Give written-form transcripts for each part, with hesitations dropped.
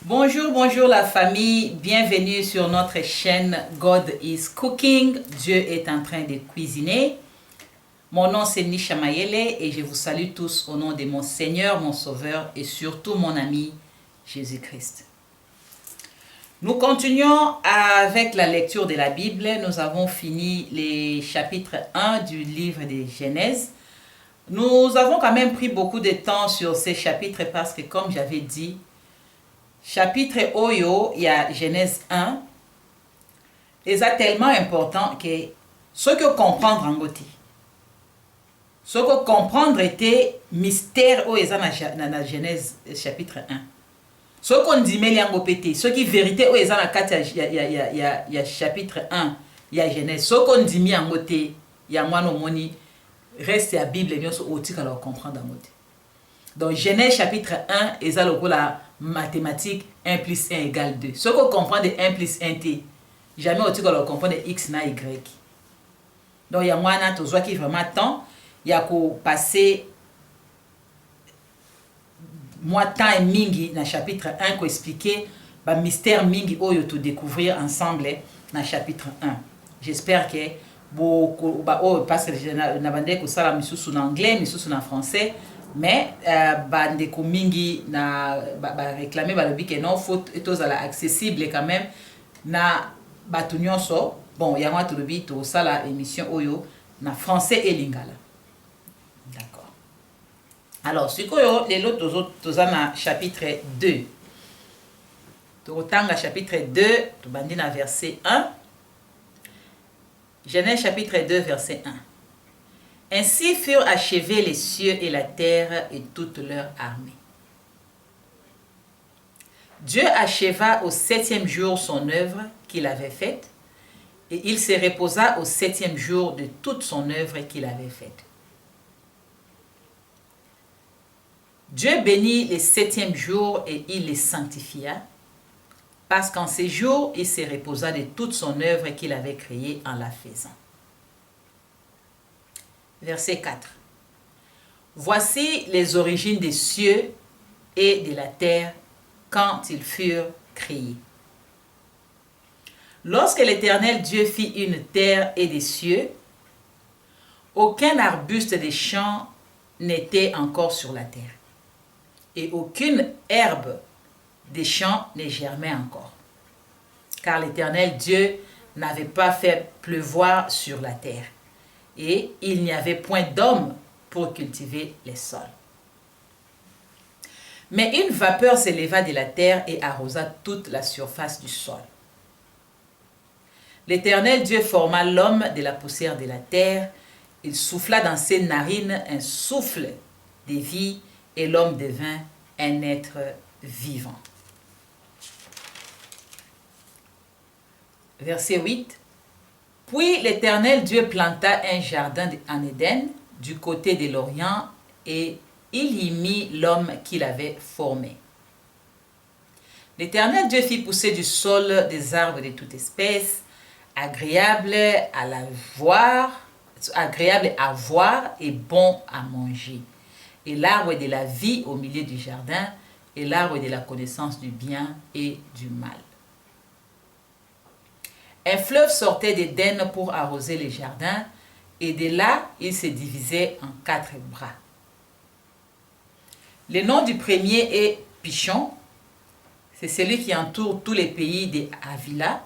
Bonjour, bonjour la famille, bienvenue sur notre chaîne God is Cooking, Dieu est en train de cuisiner. Mon nom c'est Nisha Mayele et je vous salue tous au nom de mon Seigneur, mon Sauveur et surtout mon ami Jésus-Christ. Nous continuons avec la lecture de la Bible. Nous avons fini les chapitres 1 du livre de Genèse. Nous avons quand même pris beaucoup de temps sur ces chapitres parce que comme j'avais dit, chapitre Oyo, il y a Genèse 1, et c'est tellement important que ce que comprendre en côté. Ce que comprendre était mystère au dans Genèse chapitre 1. Ce qu'on dit mais en pété, ce qui vérité au dans il y a chapitre 1, il y a Genèse. Ce qu'on dit mis en côté, il y a moi no moni reste la Bible bien sûr outil alors comprendre en côté. Donc Genèse chapitre 1 et ça la mathématique 1 plus 1 égale 2. Ce qu'on comprend de 1 plus 1 t, jamais au-dessus qu'on comprend de x na y. Donc il y a moi qui vraiment temps, il y a qu'au passer moi temps et mingi dans chapitre 1 qu'on expliquer le mystère mingi au tout découvrir ensemble dans chapitre 1. J'espère que beaucoup parce que na bande ko sala misusu en anglais, misusu en français. Mais bandeko mingi na réclamer balobi que non faut etozala accessible quand même na batu nyonso. Bon yango tolobi to sala émission oyo na français et lingala. D'accord. Alors sikoyo lelo toza na chapitre 2. Totanga chapitre 2 to bandi na verset 1. Genèse chapitre 2 verset 1. Ainsi furent achevés les cieux et la terre et toute leur armée. Dieu acheva au 7e jour son œuvre qu'il avait faite, et il se reposa au 7e jour de toute son œuvre qu'il avait faite. Dieu bénit le 7e jour et il les sanctifia, parce qu'en ces jours il se reposa de toute son œuvre qu'il avait créée en la faisant. Verset 4. Voici les origines des cieux et de la terre quand ils furent créés. Lorsque l'Éternel Dieu fit une terre et des cieux, aucun arbuste des champs n'était encore sur la terre, et aucune herbe des champs ne germait encore, car l'Éternel Dieu n'avait pas fait pleuvoir sur la terre. Et il n'y avait point d'homme pour cultiver les sols. Mais une vapeur s'éleva de la terre et arrosa toute la surface du sol. L'Éternel Dieu forma l'homme de la poussière de la terre. Il souffla dans ses narines un souffle de vie et l'homme devint un être vivant. Verset 8. Puis l'Éternel Dieu planta un jardin en Éden du côté de l'Orient et il y mit l'homme qu'il avait formé. L'Éternel Dieu fit pousser du sol des arbres de toute espèce, agréables à voir et bons à manger, et l'arbre de la vie au milieu du jardin et l'arbre de la connaissance du bien et du mal. Un fleuve sortait d'Éden pour arroser les jardins, et de là, il se divisait en 4 bras. Le nom du premier est Pishon. C'est celui qui entoure tous les pays de Havila,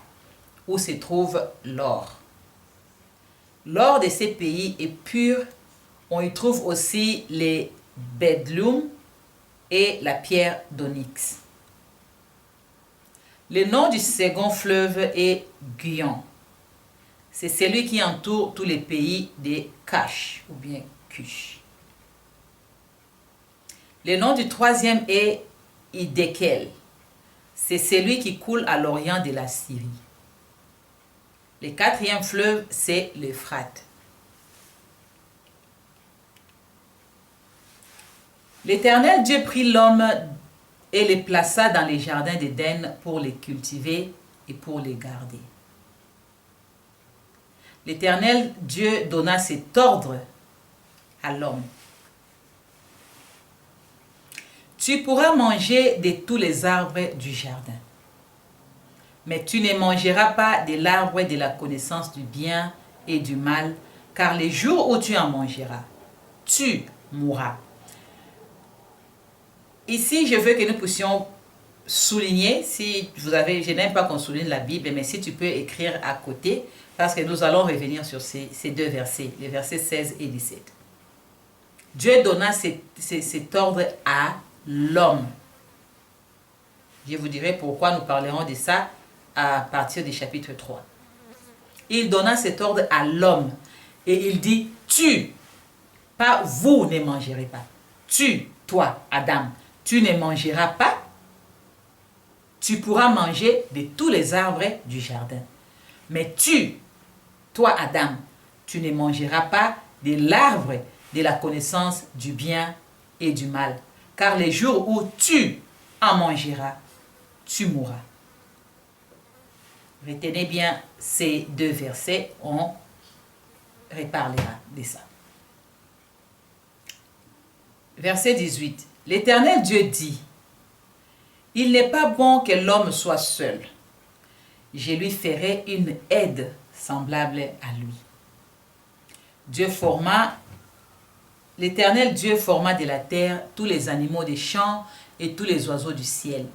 où se trouve l'or. L'or de ces pays est pur. On y trouve aussi les bedloum et la pierre d'onyx. Le nom du second fleuve est Guyon. C'est celui qui entoure tous les pays de Cash ou bien Cush. Le nom du troisième est Idekel. C'est celui qui coule à l'orient de la Syrie. Le quatrième fleuve, c'est l'Euphrate. L'Éternel Dieu prit l'homme et les plaça dans les jardins d'Éden pour les cultiver et pour les garder. L'Éternel Dieu donna cet ordre à l'homme. Tu pourras manger de tous les arbres du jardin, mais tu ne mangeras pas de l'arbre de la connaissance du bien et du mal, car les jours où tu en mangeras, tu mourras. Ici, je veux que nous puissions souligner, si vous avez, je n'aime pas qu'on souligne la Bible, mais si tu peux écrire à côté, parce que nous allons revenir sur ces deux versets, les versets 16 et 17. Dieu donna cet ordre à l'homme. Je vous dirai pourquoi nous parlerons de ça à partir du chapitre 3. Il donna cet ordre à l'homme et il dit, tu, pas vous ne mangerez pas. Tu, toi, Adam, tu ne mangeras pas. Tu pourras manger de tous les arbres du jardin. Mais tu, toi, Adam, tu ne mangeras pas de l'arbre de la connaissance du bien et du mal. Car les jours où tu en mangeras, tu mourras. Retenez bien ces deux versets, on reparlera de ça. Verset 18. L'Éternel Dieu dit, « Il n'est pas bon que l'homme soit seul. Je lui ferai une aide semblable à lui. » L'Éternel Dieu forma de la terre tous les animaux des champs et tous les oiseaux du ciel.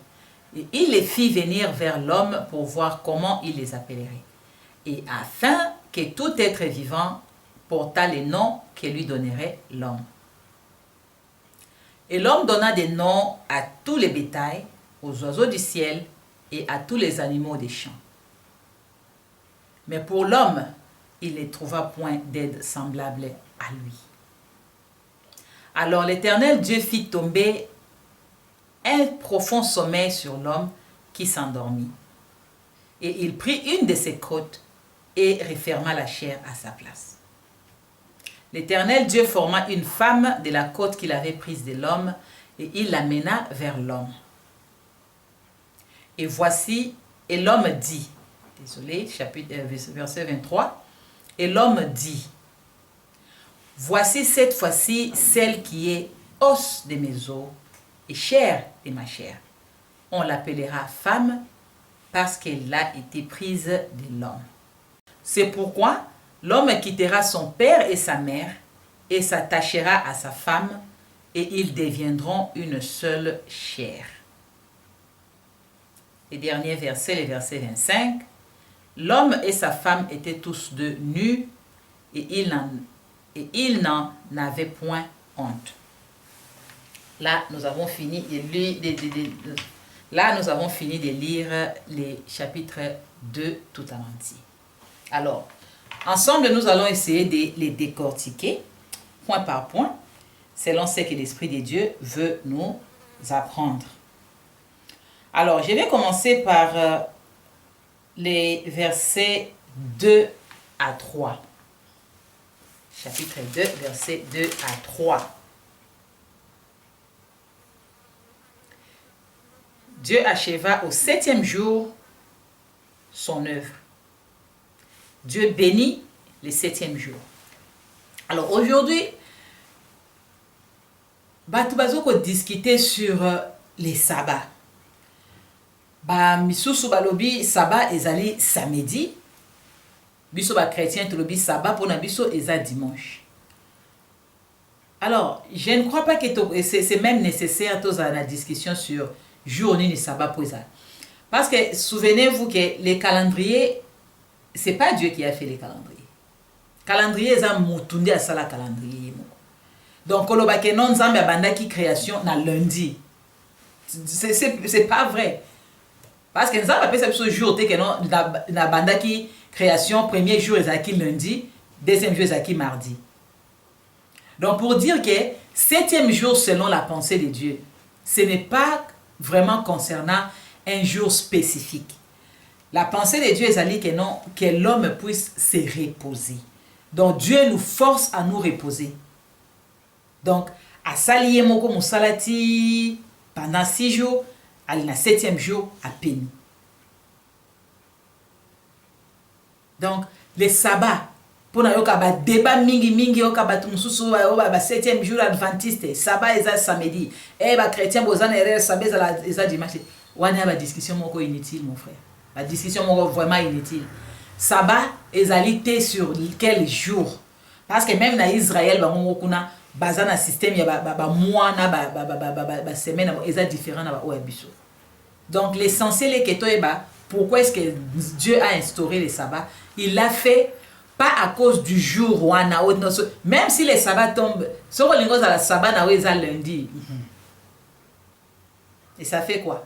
Et il les fit venir vers l'homme pour voir comment il les appellerait. Et afin que tout être vivant portât les noms que lui donnerait l'homme. Et l'homme donna des noms à tous les bétails, aux oiseaux du ciel et à tous les animaux des champs. Mais pour l'homme, il ne trouva point d'aide semblable à lui. Alors l'Éternel Dieu fit tomber un profond sommeil sur l'homme qui s'endormit. Et il prit une de ses côtes et referma la chair à sa place. L'Éternel Dieu forma une femme de la côte qu'il avait prise de l'homme et il l'amena vers l'homme. Et voici, et l'homme dit, verset 23, et l'homme dit, voici cette fois-ci celle qui est os de mes os et chair de ma chair. On l'appellera femme parce qu'elle a été prise de l'homme. C'est pourquoi l'homme quittera son père et sa mère et s'attachera à sa femme et ils deviendront une seule chair. Et dernier verset, le verset 25. L'homme et sa femme étaient tous deux nus et ils n'en avaient point honte. Là, nous avons fini de lire les chapitres 2 tout en entier. Alors, ensemble, nous allons essayer de les décortiquer, point par point, selon ce que l'Esprit de Dieu veut nous apprendre. Alors, je vais commencer par les versets 2 à 3. Chapitre 2, versets 2 à 3. Dieu acheva au 7e jour son œuvre. Dieu bénit le 7e jour. Alors aujourd'hui, batu bazoko discuter sur les sabbats. Ba misusu balobi sabbat ezali samedi. Biso ba chrétien tolobi sabbat pour na biso eza dimanche. Alors, je ne crois pas que c'est même nécessaire tous à la discussion sur journée de sabbat pour ça. Parce que souvenez-vous que les calendriers, c'est pas Dieu qui a fait les calendriers. Calendrier eza mutundi asala calendrier. Donc koloba ke non nzambe abandaki création na lundi. C'est pas vrai. Parce que nzambe appelle ça ce jour te que non na bandaki création, premier jour ezaki lundi, deuxième jour ezaki mardi. Donc pour dire que 7e jour selon la pensée de Dieu, ce n'est pas vraiment concernant un jour spécifique. La pensée de Dieu est que non, que l'homme puisse se reposer. Donc Dieu nous force à nous reposer. Donc, à salier moko musalati pendant 6 jours, à la 7e jour à peine. Donc, les sabbats, Pour yoka ba débat mingi yoka ba tumususu ba 7e jour adventiste sabbat eza samedi et ba chrétien bozana erreur sabbat eza dimanche. Wana ba discussion moko inutile mon frère. La discussion moko vraiment inutile. Sabbat ezalité sur quel jour? Parce que même na Israël ba moko kuna bazana système ya ba mois na ba semaine eza différent na ba oyabiso. Donc l'essentiel est que toyeba pourquoi est-ce que Dieu a instauré les sabbats? Il l'a fait pas à cause du jour ou même si les sabbats tombent, sur le sabbat na lundi. Et ça fait quoi?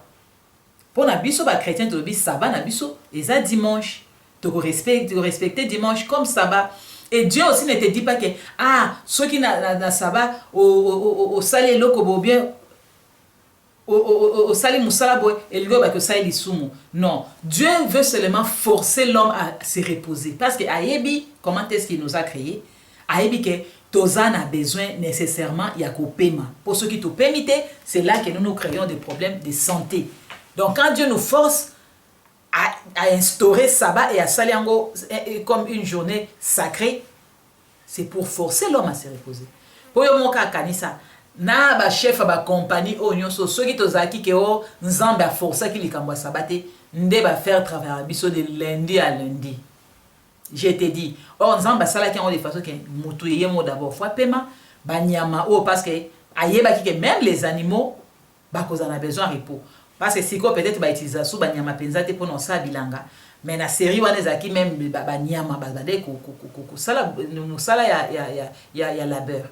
Pour na biso ba chrétien to bi sabbat na biso et ça dimanche. Tu respecter dimanche comme sabbat. Et Dieu aussi ne te dit pas que ceux qui na sabbat au salé loko bien au sali musala boy et lui ba que ça il sumu. Non, Dieu veut seulement forcer l'homme à se reposer parce que ayebi comment est-ce qu'il nous a créé? Ayebi que tozan a besoin nécessairement ya ko paiement. Pour ceux qui te permettent, c'est là que nous créons des problèmes de santé. Donc quand Dieu nous force à instaurer sabbat et à saliango comme une journée sacrée, c'est pour forcer l'homme à se reposer. Pour yo moka kanisa na ba chef ba compagnie onyoso soki tozaki ke o nzambe a forcer ki likambo sabate nde ba faire travailler biso de lundi à lundi. Je te dis nzambe sala ki on de façon que mutu yemo d'abord fois paiement ba nyama parce que ayeba ki que même les animaux ba kozana besoin repos parce que siko peut-être ba utiliser sou ba nyama penza te pour non sa bilanga mais na série wana zaki même ba nyama ba de ko sala no sala ya labeur.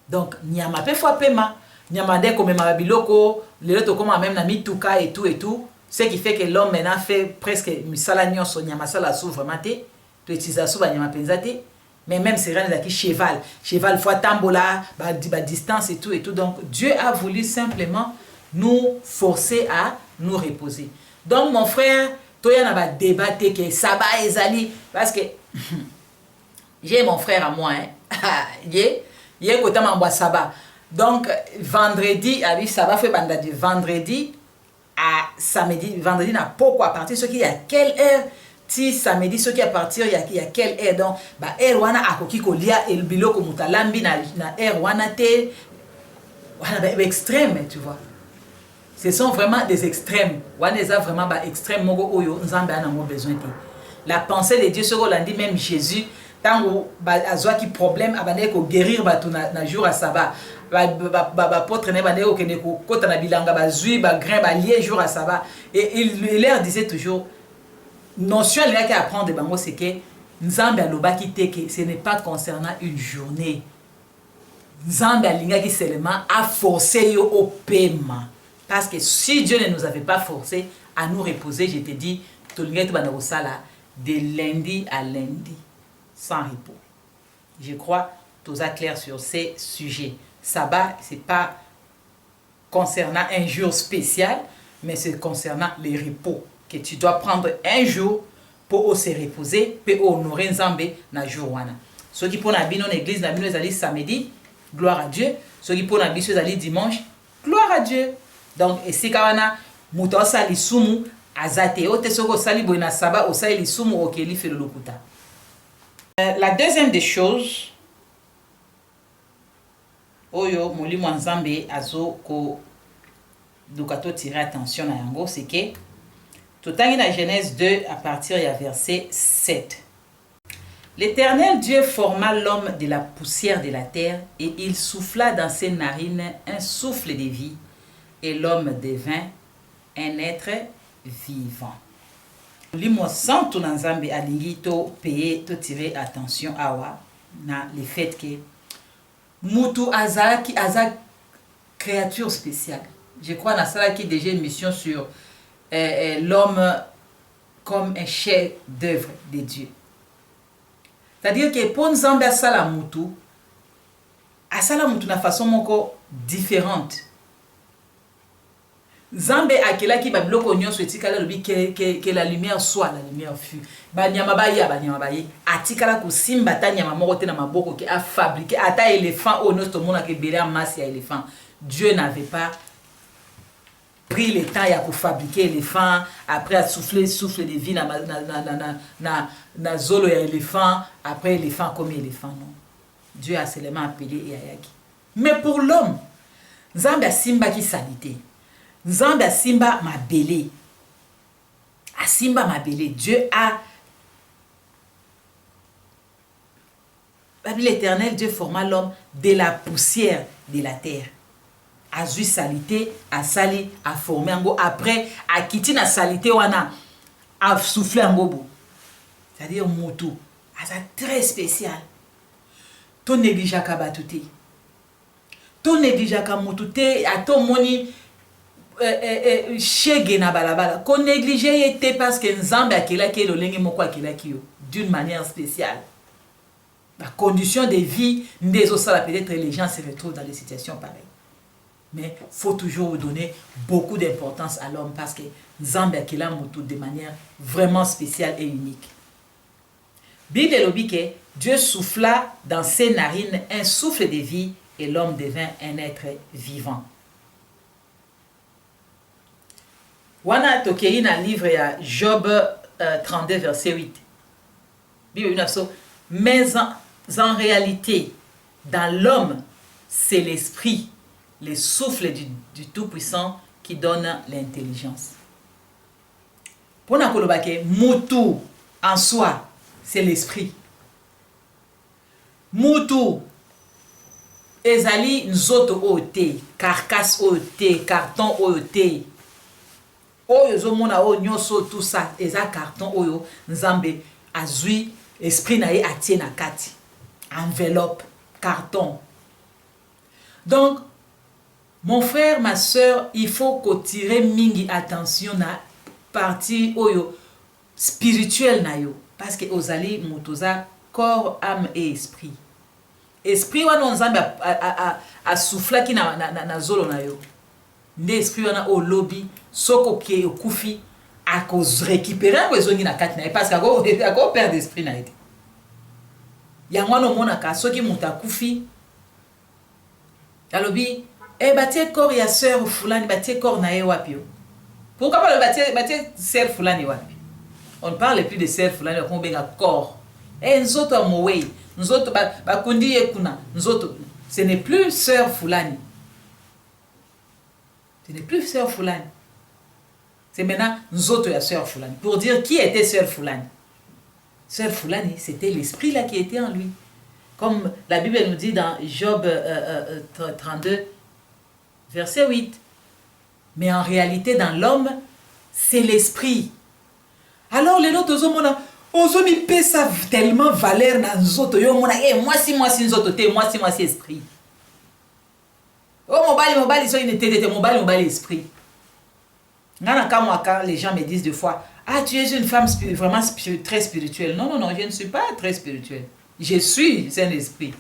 Donc nyama pe fois paiement nyama de comme ma biloko les autres comme même na mituka et tout ce qui fait que l'homme maintenant fait presque misala nyonso nyama sala sou vraiment te to utiliser sou ba nyama penza te mais même c'est rien qui cheval fois tambola ba distance et tout donc Dieu a voulu simplement nous forcer à nous reposer. Donc mon frère toi na ba débattre que sabbat ezali parce que j'ai mon frère à moi hier côté m'envoie sabbat. Donc vendredi abi sabbat fait banda de vendredi à samedi. Vendredi n'a pourquoi partir ce qui à quelle heure ti samedi ce qui à partir il y a quelle heure donc ba heure wana akoki kolia el biloko mutalambi na heure wana te wana ba extrême tu vois. Ce sont vraiment des extrêmes. Wana eza vraiment ba extrême moko oyo nzambe ana mo besoin te. La pensée de Dieu ce qu'on l'a dit même Jésus tango azwa ki problème abane ko guérir batu na jour à sabbat ba potre ne bane ko kene ko kota na bilanga ba zui ba grain ba lié jour à sabbat et il leur disait toujours notion là qui apprendre bango c'est que nzambe alobaki te que ce n'est pas concernant une journée. Nzambe alinga ki seulement a forcé yo au paiement parce que si Dieu ne nous avait pas forcé à nous reposer, je te dis to linga to bana ko sala de lundi à lundi sans repos. Je crois tout ça clair sur ces sujets. Sabbat, c'est pas concernant un jour spécial, mais c'est concernant les repos que tu dois prendre un jour pour se reposer, pour honorer Nzambe na jour wana. Ceux qui pour bino l'église na bino ezali samedi, gloire à Dieu. Ceux qui pour na biso ezali dimanche, gloire à Dieu. Donc et kawana muto sali sumu azate ote soko sali boina sabbat o sali sumu okeli felo lokuta. La deuxième des choses, oyo molimo nzambe azo ko dukato tirer attention na yango, c'est que totangi na Genèse 2 à partir du verset 7. L'Éternel Dieu forma l'homme de la poussière de la terre et il souffla dans ses narines un souffle de vie et l'homme devint un être vivant. Limo santo na nzambe alingi to payer to tirer attention awa na le fait que mutu azaki créature spéciale. Je crois na sala qui déjà une mission sur l'homme comme un chef d'œuvre de Dieu. C'est-à-dire que pour nzambe asala mutu na façon moko différente. Nzambe akela ki ba biloko nyonso etikala lobi que la lumière soit, la lumière fut. Ba nyama baye atikala ko simba ta nyama moko te na maboko ki a fabriqué ata éléphant au notre monde ke bela masse ya éléphant. Dieu n'avait pas pris le temps pour fabriquer l'éléphant, après a souffle de vie na zolo ya éléphant, après éléphant comme éléphant, non. Dieu a seulement appelé Yayaki. Mais pour l'homme, Nzambe a simba qui salité. Nzambe a simba ma belé. A simba ma belé. Dieu a l'Éternel, Dieu forma l'homme de la poussière de la terre. A zui salité, a sali, a formé un go. Après, a quitté la salité, wana, a soufflé un go. C'est-à-dire, moto. C'est très spécial. Ton négligea ka batute. Ton négligea ka motute, a ton moni chege na balabala. Qu'on négligeait était parce que Nzambe akela ki lo lenge moko akela ki yo d'une manière spéciale. La condition de vie des osala, peut-être les gens se retrouvent dans des situations pareilles. Mais il faut toujours donner beaucoup d'importance à l'homme parce que Nzambe akela moto de manière vraiment spéciale et unique. Bible lobi que Dieu souffla dans ses narines un souffle de vie et l'homme devint un être vivant. Wana tokei na livre ya Job 32 verset 8. Bible mais en réalité, dans l'homme, c'est l'esprit, le souffle du Tout-Puissant qui donne l'intelligence. Pour na kolobake mutu en soi, c'est l'esprit. Mutu ezali nzoto ote, carcasse ote, carton ote. Oyo zo mona o nyoso tout ça, eza carton oyo Nzambe azui esprit na ye atie na kati. Enveloppe, carton. Donc mon frère, ma soeur, il faut qu'on tire mingi attention na partie oyo spirituel na yo. Parce que ozali mutoza corps, âme et esprit. Esprit wana Nzambe a souffla ki na zolo na yo. Nde esprit wana o lobby soko ki okufi a cause récupérer ko ezongi na kati na parce que ako père d'esprit na été. Ya mwana mona ka soki muta kufi. Alobi batie corps ya sœur fulani batie corps na ye wapi. Pourquoi pas le batie sœur fulani wapi? On ne parle plus de sœur fulani on benga corps. Nzoto amowei, nzoto bakundi ekuna, nzoto. Ce n'est plus sœur fulani. Ce n'est plus sœur fulani. C'est maintenant nzoto ya sœur fulani. Pour dire qui était sœur fulani. Sœur fulani, c'était l'esprit là qui était en lui. Comme la Bible nous dit dans Job 32, verset 8. Mais en réalité, dans l'homme, c'est l'esprit. Alors, les autres hommes, on mi paie ça tellement valeur dans les autres. Moi si nzoto te, moi si esprit. Oh, mon bali, so il était mon bali esprit. Quand les gens me disent deux fois, ah, tu es une femme vraiment très spirituelle. Non, je ne suis pas très spirituelle. Je suis un esprit.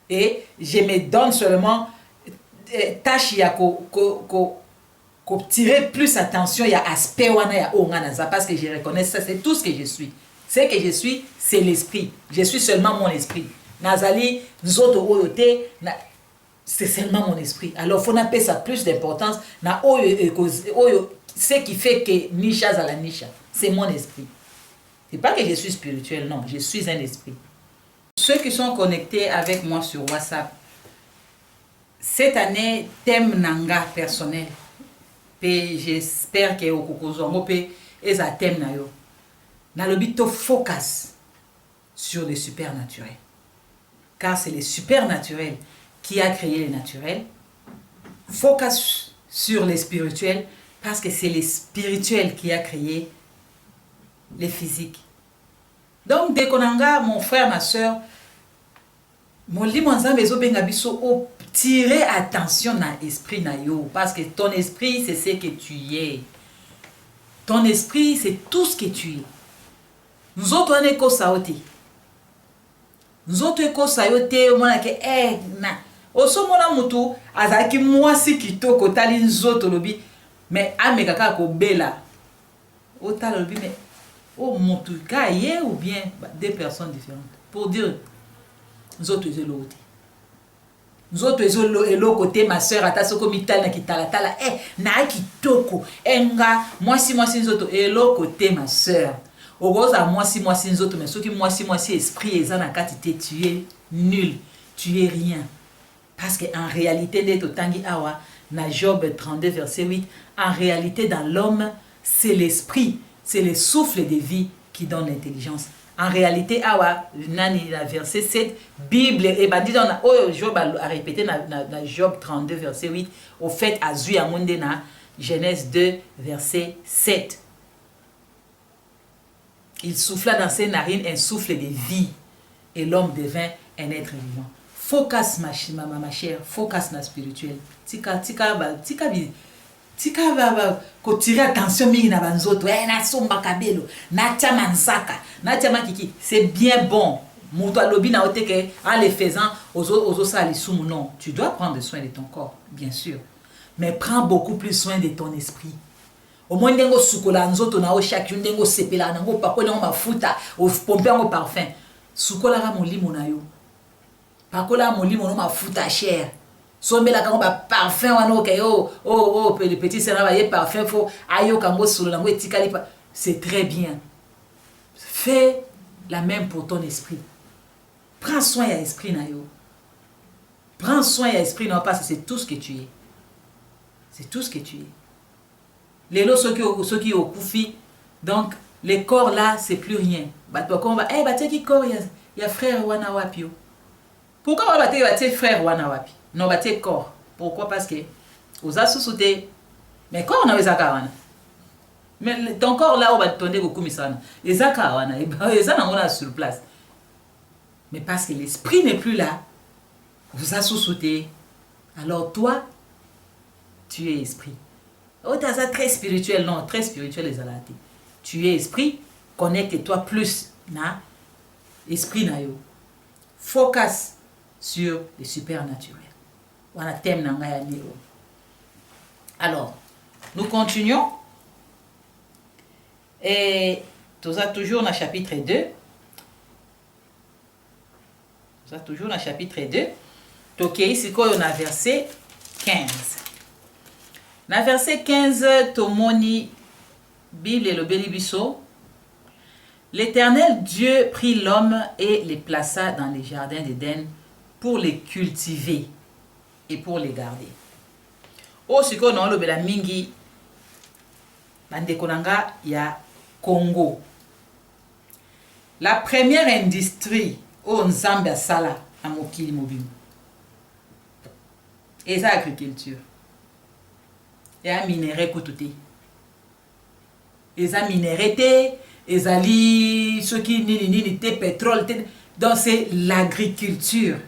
Et je me donne seulement tâche ko tirer plus attention il y a aspect wana ya onganaza parce que je reconnais ça, c'est tout ce que je suis. Ce que je suis, c'est l'esprit. Je suis seulement mon esprit. Nazali nzoto oyote c'est seulement mon esprit. Alors faut appeler ça plus d'importance na oyo ce qui fait que nisha za la nisha, c'est mon esprit. C'est pas que je suis spirituel, non, je suis un esprit. Ceux qui sont connectés avec moi sur WhatsApp, cette année, thème nanga personnel. Et j'espère que au Kokozongo et à thème na yo. Na lobito focus sur le supernaturel. Car c'est le supernaturel qui a créé le naturel. Focus sur le spirituel parce que c'est le spirituel qui a créé le physique. Donc, dès qu'on a mon frère, ma soeur, mon libre o tirer attention à l'esprit na yo parce que ton esprit c'est ce que tu es. Ton esprit c'est tout ce que tu es. Nous autres on est ko saote. Nous autres ko saote mona ke na. Oso mona mutu azaki mwasi kitoko tali nzoto lobi mais ameka ka ko bela. O tali lobi mais o mutu ka ye ou bien deux personnes différentes pour dire nous autres de l'autre. nzoto elo côté ma sœur ata soko mitala na kitala tala na kitoko enga mwasi nzoto elo côté ma sœur ogoza mwasi nzoto mais soki mwasi esprit eza na kati te tu es nul, tu es rien. Parce que en réalité de totangi awa na Job 32 verset 8, en réalité dans l'homme c'est l'esprit, c'est le souffle de vie qui donne l'intelligence. En réalité, awa, nani, la verset 7, Bible, et ben disons, Job a répété dans Job 32, verset 8, au fait, Azu Amunde na Genèse 2, verset 7. Il souffla dans ses narines un souffle de vie, et l'homme devint un être vivant. Focus, ma chère, focus na spirituel. Tika ko tirer attention mingi na banzoto na somba kabelo na tiama nzaka na tiama kiki c'est bien bon muto alobi na oteke en les faisant aux ça les sumu non, tu dois prendre soin de ton corps bien sûr, mais prends beaucoup plus soin de ton esprit. Au moins ndengo sukola nzoto na o chaque ndengo sepela na ngo pakola ngo mafuta o pomper ngo parfum sukola ka molimo na yo pakola molimo no mafuta cher. Sombela kango ba parfum wana okay le petit sera ba parfum fo ayo kango solo nango etikali pa, c'est très bien. Fais la même pour ton esprit. Prends soin ya esprit na yo. Prends soin ya esprit na parce que c'est tout ce que tu es. C'est tout ce que tu es. Les lots ceux qui au koufi donc les corps là c'est plus rien. Ba to ko ba ba teki corps ya frère wana wapi yo. Pourquoi ba te frère wana wapi? Non, bah t'es corps. Pourquoi? Parce que aux sous-soutés, mais quand on a les akawana, mais ton corps là on va te donner beaucoup misana. Les akawana, les on a sur place. Mais parce que l'esprit n'est plus là, vous a sous-souté. Alors toi, tu es esprit. Oh t'as ça très spirituel, non, très spirituel les alatés. Tu es esprit, connecte-toi plus na esprit na yo. Focus sur le supernaturel. Alors, nous continuons. Et nous sommes toujours dans le chapitre 2. Nous sommes toujours dans le chapitre 2. Donc, ici, on a verset 15. Dans verset 15, Tomoni, Bible et le Bélibiso. L'Éternel Dieu prit l'homme et les plaça dans les jardins d'Éden pour les cultiver et pour les garder. O siko na lobela mingi bandeko nanga ya Congo. La première industrie au Nzambe sala na mokili mobimba. Et ça agriculture. Et a minerai kututé. Et ça minerai et zali ce qui ni pétrole donc c'est l'agriculture.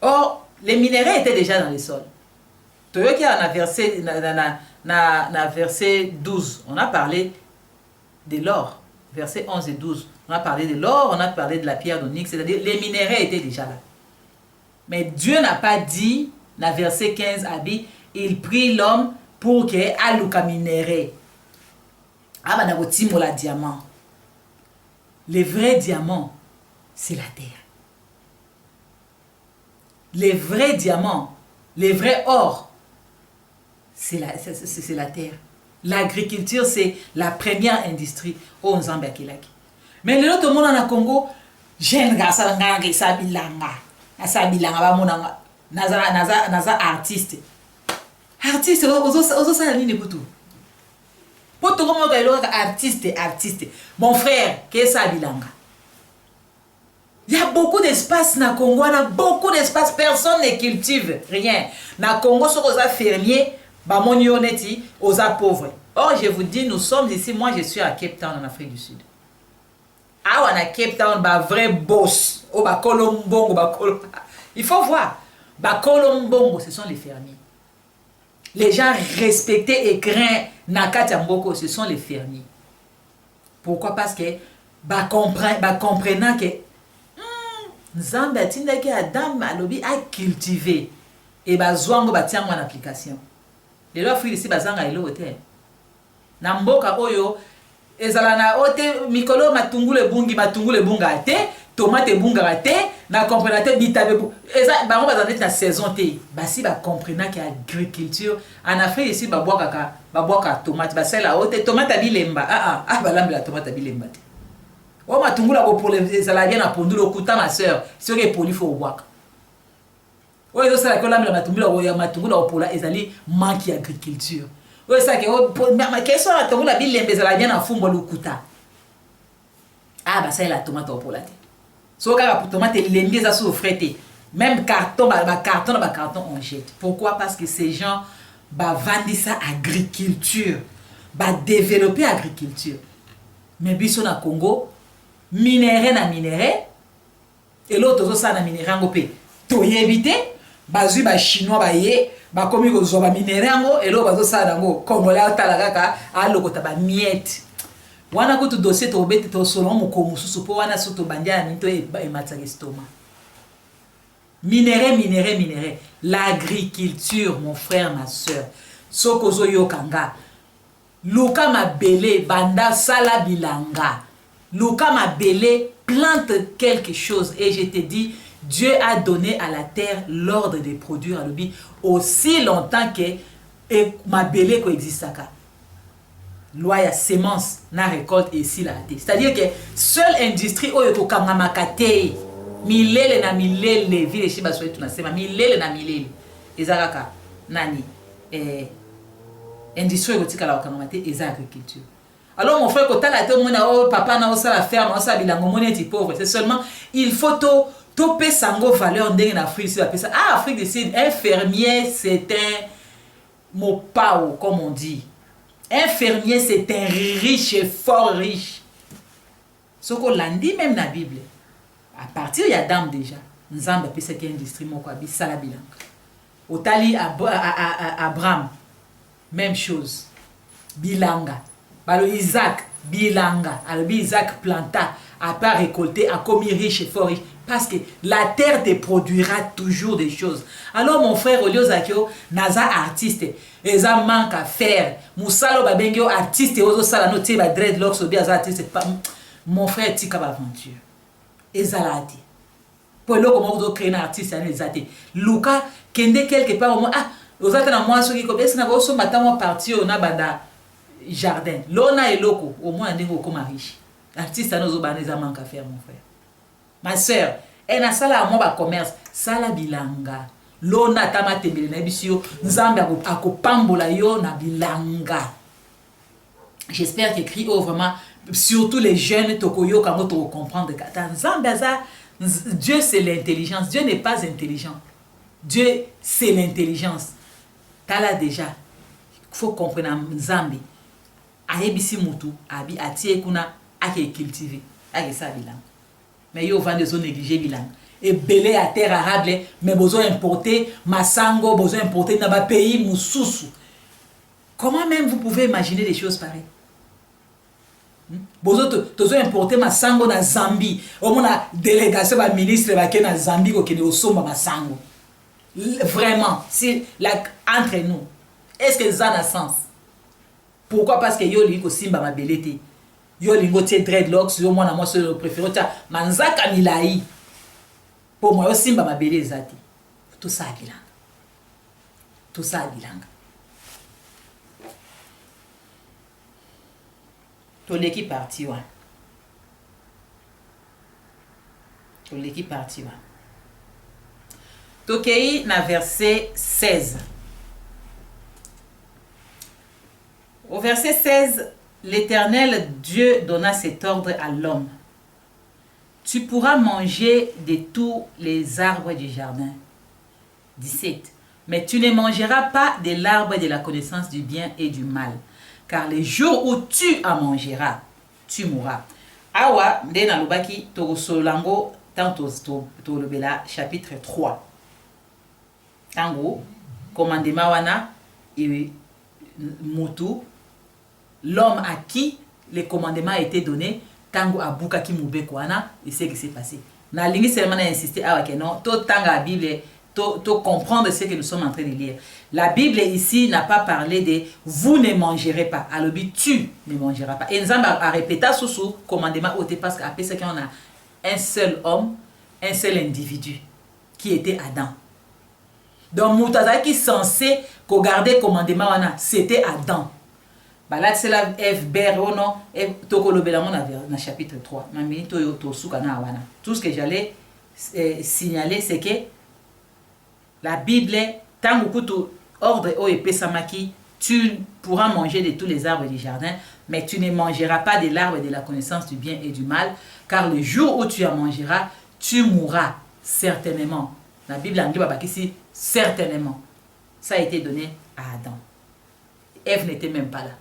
Or les minéraux étaient déjà dans le sol. Toyoki a verset verset 12, on a parlé de l'or. Verset 11 et 12, on a parlé de l'or, on a parlé de la pierre d'onyx, c'est-à-dire les minéraux étaient déjà là. Mais Dieu n'a pas dit, dans verset 15, il prit l'homme pour qu'il aluka minéraux. Ah, la diamant. Les vrais diamants, c'est la terre. Les vrais diamants, les vrais or, c'est la terre. L'agriculture, c'est la première industrie au Nzambe Akilaki. Mais le autre monde en Congo, jeune garçon qui s'abilanga, naza artiste. Artiste, ozo sa nini butu. Poto comme artiste. Mon frère, qui est s'abilanga. Il y a beaucoup d'espace na Congo, on a beaucoup d'espace, personne ne cultive rien. Na Congo, sur aux fermiers, bah mon yoneti, aux pauvres. Or, je vous dis, nous sommes ici, moi je suis à Cape Town en Afrique du Sud. Ah, on a Cape Town, bah vrai boss. Oh, bah Colombongo, il faut voir. Bah Colombongo, ce sont les fermiers. Les gens respectés et craints Nakata Mboko, ce sont les fermiers. Pourquoi? Parce que bah comprenant que Nzambe atindaki Adam alobi a cultiver et bah zwango batia en application. Les lois frères ici bazanga elo hotel. Na mboka oyo ezala na ote mikolo matungule bunga te tomate bungara te na comprendre te bitabe eza bango bazana na saison te basi ba comprendre que agriculture en Afrique ici ba boaka tomate ba sela ote tomate bilemba balambi la tomate bilemba te o matungula ko pour les saladiens na pondula okuta ma sœur ce que poli faut boaka o ezo sala ko lambi la matungula o ya matungula o pola ezali manque agriculture o ça que ma question la tomula bilemba saladiens na fumbo lokuta ça la tomate au pola te so ka tomate lembi za so frete même carton carton on jette. Pourquoi? Parce que ces gens vendent ça agriculture développer agriculture mais biso na Congo minéré na minéré et l'autre ça na minéré ngopé to yebité bazui chinois baye komi ko zo minéré ngo et l'autre bazo ça ngo congolais talaka a lokota miette wana ko to dossier to bete to solo moko mususu po wana so to bandia ni to e matsaka estoma minéré l'agriculture mon frère ma sœur soko zo yokanga luka mabele banda sala bilanga luka mabele plante quelque chose et je te dis Dieu a donné à la terre l'ordre de produire alobi aussi longtemps que mabele ko existaka loi ya semence na récolte et si la té c'est-à-dire que seule industrie oyo ko kanga makate milele na milele vile shiba so tunasema milele na milele ezalaka nani industrie ko tikala ko kanga mate eza agriculture. Alors mon frère ko tala te mona papa na osala ferme osala bilango moneti pauvre c'est seulement il faut to pesango valeur ndenge na Afrique si pesa Afrique du Sud un fermier c'est un mopao comme on dit. Un fermier, c'est un riche et fort riche. Ce qu'on l'a dit même dans la Bible. À partir il y a d'âme déjà. Nous avons appelé cette industrie, mon quoi, salabilang. Au tali Abraham, même chose. Bilanga. Balo Isaac, bilanga. Alors Isaac planta, a pas récolté, a commis riche et fort riche. Parce que la terre te produira toujours des choses. Alors mon frère Olio Zakio, naza artiste, eza manque à faire. Moussalo babengyo artiste, ozo sala no tie ba dreadlocks obi aza artiste. Mon frère tika ba aventure. Eza la ti. Pour le comment ozo créer un artiste ane ezate. Luka kende quelque part au moins ozate na moi soki ko besa na oso matamo parti ona banda jardin. Lona eloko au moins ndingo koma riche. Artiste ane ozo baneza manque à faire mon frère. Ma sœur, elle a sala à moi commerce, sala bilanga. Lona tama tembele na bisio, nzambe akopambola yo na bilanga. J'espère que Crio vraiment surtout les jeunes tokoyo quand to comprendre que nzambe za Dieu c'est l'intelligence, Dieu n'est pas intelligent. Dieu c'est l'intelligence. Tala déjà. Il faut comprendre nzambe. Ayebisi mutu abi atie kuna ake cultiver, ake sa bilanga. Mais il y a des zones négligées bilan et belé à terre arable mais besoin importer masango besoin importer dans un pays mususu. Comment même vous pouvez imaginer des choses pareilles? Besoin importer masango na Zambie au moins la délégation ba ministre ba ke na Zambie ko kene osomba masango vraiment si entre nous est-ce que ça a sens? Pourquoi? Parce que yo li ko simba ma belete yo lingo tie dreadlocks yo mwana moi seul préféré ta manzaka milai pour moi yo simba mabele ezati tout ça bilanga to l'équipe parti wa tokei na verset 16 au verset 16 l'Éternel Dieu donna cet ordre à l'homme. Tu pourras manger de tous les arbres du jardin. 17. Mais tu ne mangeras pas de l'arbre de la connaissance du bien et du mal. Car les jours où tu en mangeras, tu mourras. Awa, ndena lubaki, togosolango, tanto tolobela, chapitre 3. Tango, commandement wana, et mutu, l'homme à qui le commandement a été donné, tango abuka ki mube kwana, et c'est ce qui s'est passé. Na lingi seulement insister à que non, tout tanga la Bible, tout comprendre ce que nous sommes en train de lire. La Bible ici n'a pas parlé de vous ne mangerez pas. Alors tu ne mangeras pas. Et nous avons répété sous commandement au parce qu'après ce qu'on a un seul homme, un seul individu, qui était Adam. Donc, Moutaza qui est censé garder le commandement, c'était Adam. Là, c'est la FBR, non, dans chapitre 3. Tout ce que j'allais signaler, c'est que la Bible, tant que ordre au Epesamaki, tu pourras manger de tous les arbres du jardin, mais tu ne mangeras pas de l'arbre de la connaissance du bien et du mal, car le jour où tu en mangeras, tu mourras certainement. La Bible anglaise va ici, certainement. Ça a été donné à Adam. Ève n'était même pas là.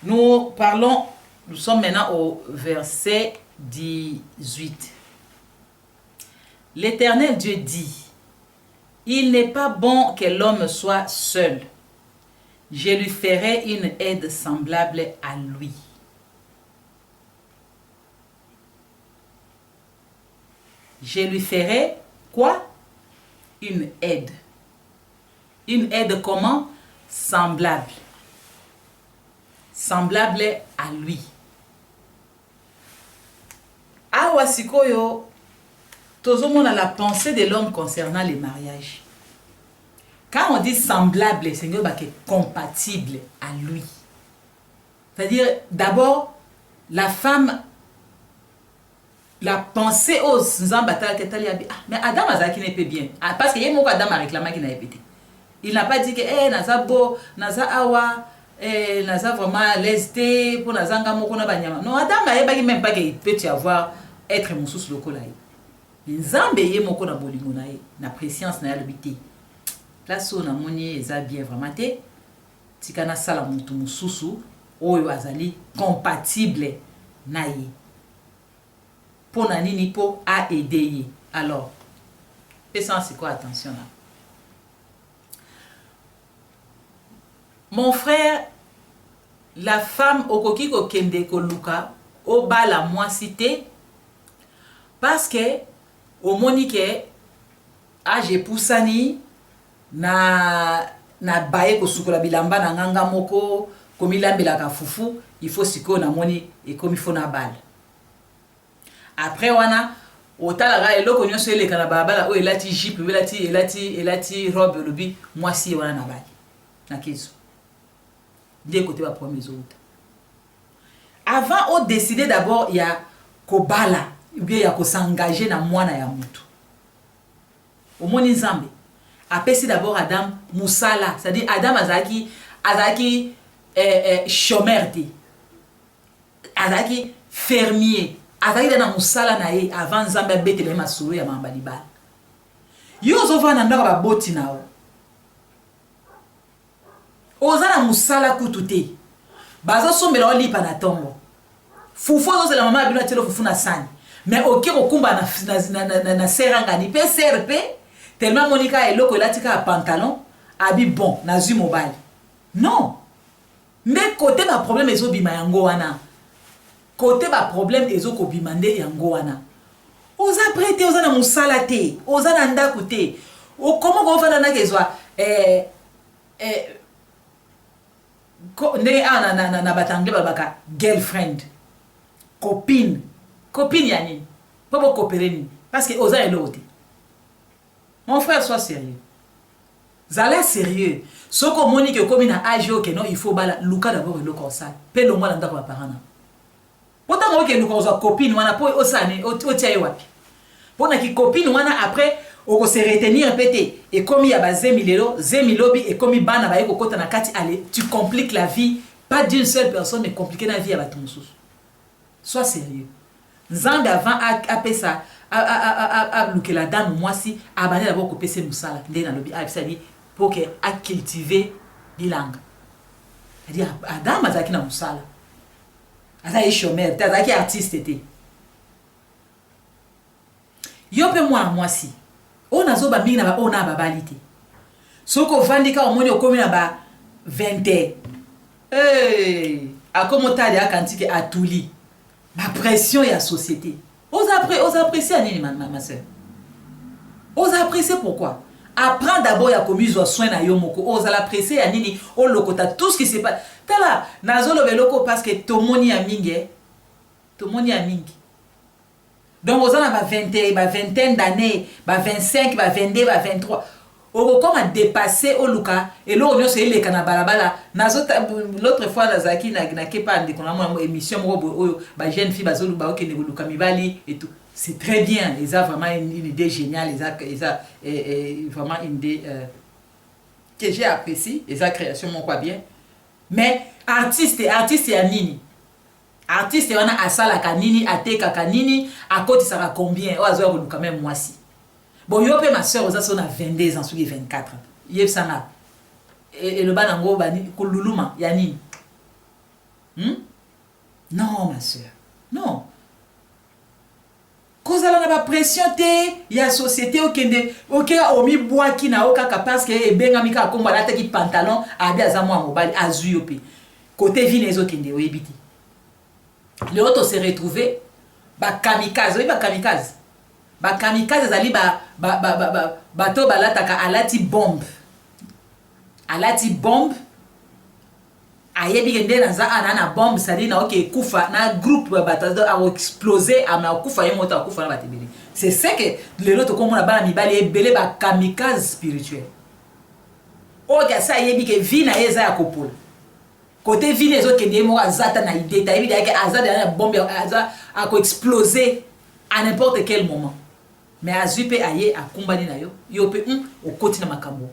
Nous sommes maintenant au verset 18. L'Éternel Dieu dit, il n'est pas bon que l'homme soit seul. Je lui ferai une aide semblable à lui. Je lui ferai quoi? Une aide. Une aide comment? Semblable. Semblable à lui. Awa sikoyo, tozomon a la pensée de l'homme concernant les mariages. Quand on dit semblable, c'est compatible à lui. C'est-à-dire, d'abord, la femme, la pensée aux Zambata, mais Adam Azaki n'est pas bien. Parce qu'il y a un Adam a réclamé qu'il n'a pas été. Il n'a pas dit que naza bo naza awa naza vraiment lesté pour naza ngamoko na banyama. Non, Adam a pas même pas qu'il peut y avoir être mususu lokola ye. Nzambe ye moko na bolingo na ye na préscience na yalobité. Place on a moni eza bien vraiment te tikana sala mutu mususu oyo azali compatible na ye. Pour na nini po a aider ye. Alors, fais ça c'est quoi attention là. Mon frère, la femme okoki ko kende ko luka o bala moi cité parce que au monike age pusani na baye ko sukola bilamba na nganga moko komilambela ka fufu il faut siko na moni et comme il faut na bal. Après wana otala eloko nyonso ele kana babala o elati jupe elati robe lobi moi si wana na bal. Na kiso. Des côtés va premier autres. Avant de décider d'abord il y a kobala ou bien il y a ko s'engager na mwana ya mutu. Au moni nzambe apesi d'abord Adam musala, c'est-à-dire Adam azaki chômeur te. Azaki fermier. Azaki na musala na ye avant nzambe betele masolo ya mambali ba. Yo zo va na ndako ba boti na o. Ozana musala kutute bazo sombela olipa na tombo fufu ozo la mama bino telo fufu na sani mais oki kokumba na seranga ni pe serpe tellement monika eloko elatika pantalon abi bon na zu mobile non mais côté ba problème ezo bima yango wana côté ba problème ezo ko bimande yango wana oza prêté ozana musala te ozana ndako te o comment ko fana na kezwa na batangle babaka girlfriend copine ya nini pobo coopérer nini parce que oza elote. Mon frère, sois sérieux. Zala sérieux. Soko moni que comme na âge que non il faut bala luka d'abord le consal pe lo mwana ndako ba parana pota mo ke luka za copine wana po osane o tia wapi pona ki copine wana après on se retenir pété et comme il y a ba zemilobi et comme bana ba yeko kota na kati allez tu compliques la vie pas d'une seule personne mais compliquer la vie à batonsus. Sois sérieux. Nzambe avant a pesa a bloquer la dame moi si abane d'abord couper ses musala ndé na lobi a ça dit pour que a cultiver bilanga. C'est-à-dire Adam azaki na musala. Azaki chômeur, azaki artiste était. Yo pe moi si on a zo ba mingi na ba ona ba balite soko vandika omoni okomi na ba 20 akomota de akantike atuli ba pression ya société os apprécier anini ma sœur os apprécier pourquoi apprends d'abord ya komizwa soin na yo moko os l'apprécier anini o lokota tout ce qui se passe tala nazolo beloko parce que tomoni ya mingi tomoni ya mingi donc aux a 20 ba vingtaine d'années ba 25 ba 22 ba 23 oko comme a dépassé oluka et là on se ile kana balabala nazo l'autre fois nazaki na ke pas de kona émission mo ba jeune fille bazolu ba okende oluka mibali et tout c'est très bien ils ont vraiment une idée géniale ils ont vraiment une idée que j'ai apprécié et sa création mon quoi bien mais artiste ya nini artiste wana asala kanini ateka kanini akoti saka combien o azo ko quand même moi si bon yo pe ma sœur oza so na 22 ans soki 24 yeb sana et le bana ngo bani ko luluma ya nini non ma sœur non kozala na ba pression te ya société okende oka omi boaki na okaka parce que ebenga mika komba la teki pantalon abi azamwa mobali azu yo pe côté vie les okende oyebiti les autres se retrouver ba kamikaze oui ba kamikaze ezali bato balataka alati bombe ayebi ke nde naza ana na bombe sali na oke kufa na groupe bato a exploser ama kufa ye moto akufa na batebele c'est ce que lelo to komona bana mibali ebele ba kamikaze spirituel oke sa yebi ke vie na eza ya kopola côté vie les autres kende mo azata na idée ta yebi ke azata na bombe aza ako exploser à n'importe quel moment mais azupe aye akumbani na yo yo pe okoti na makambo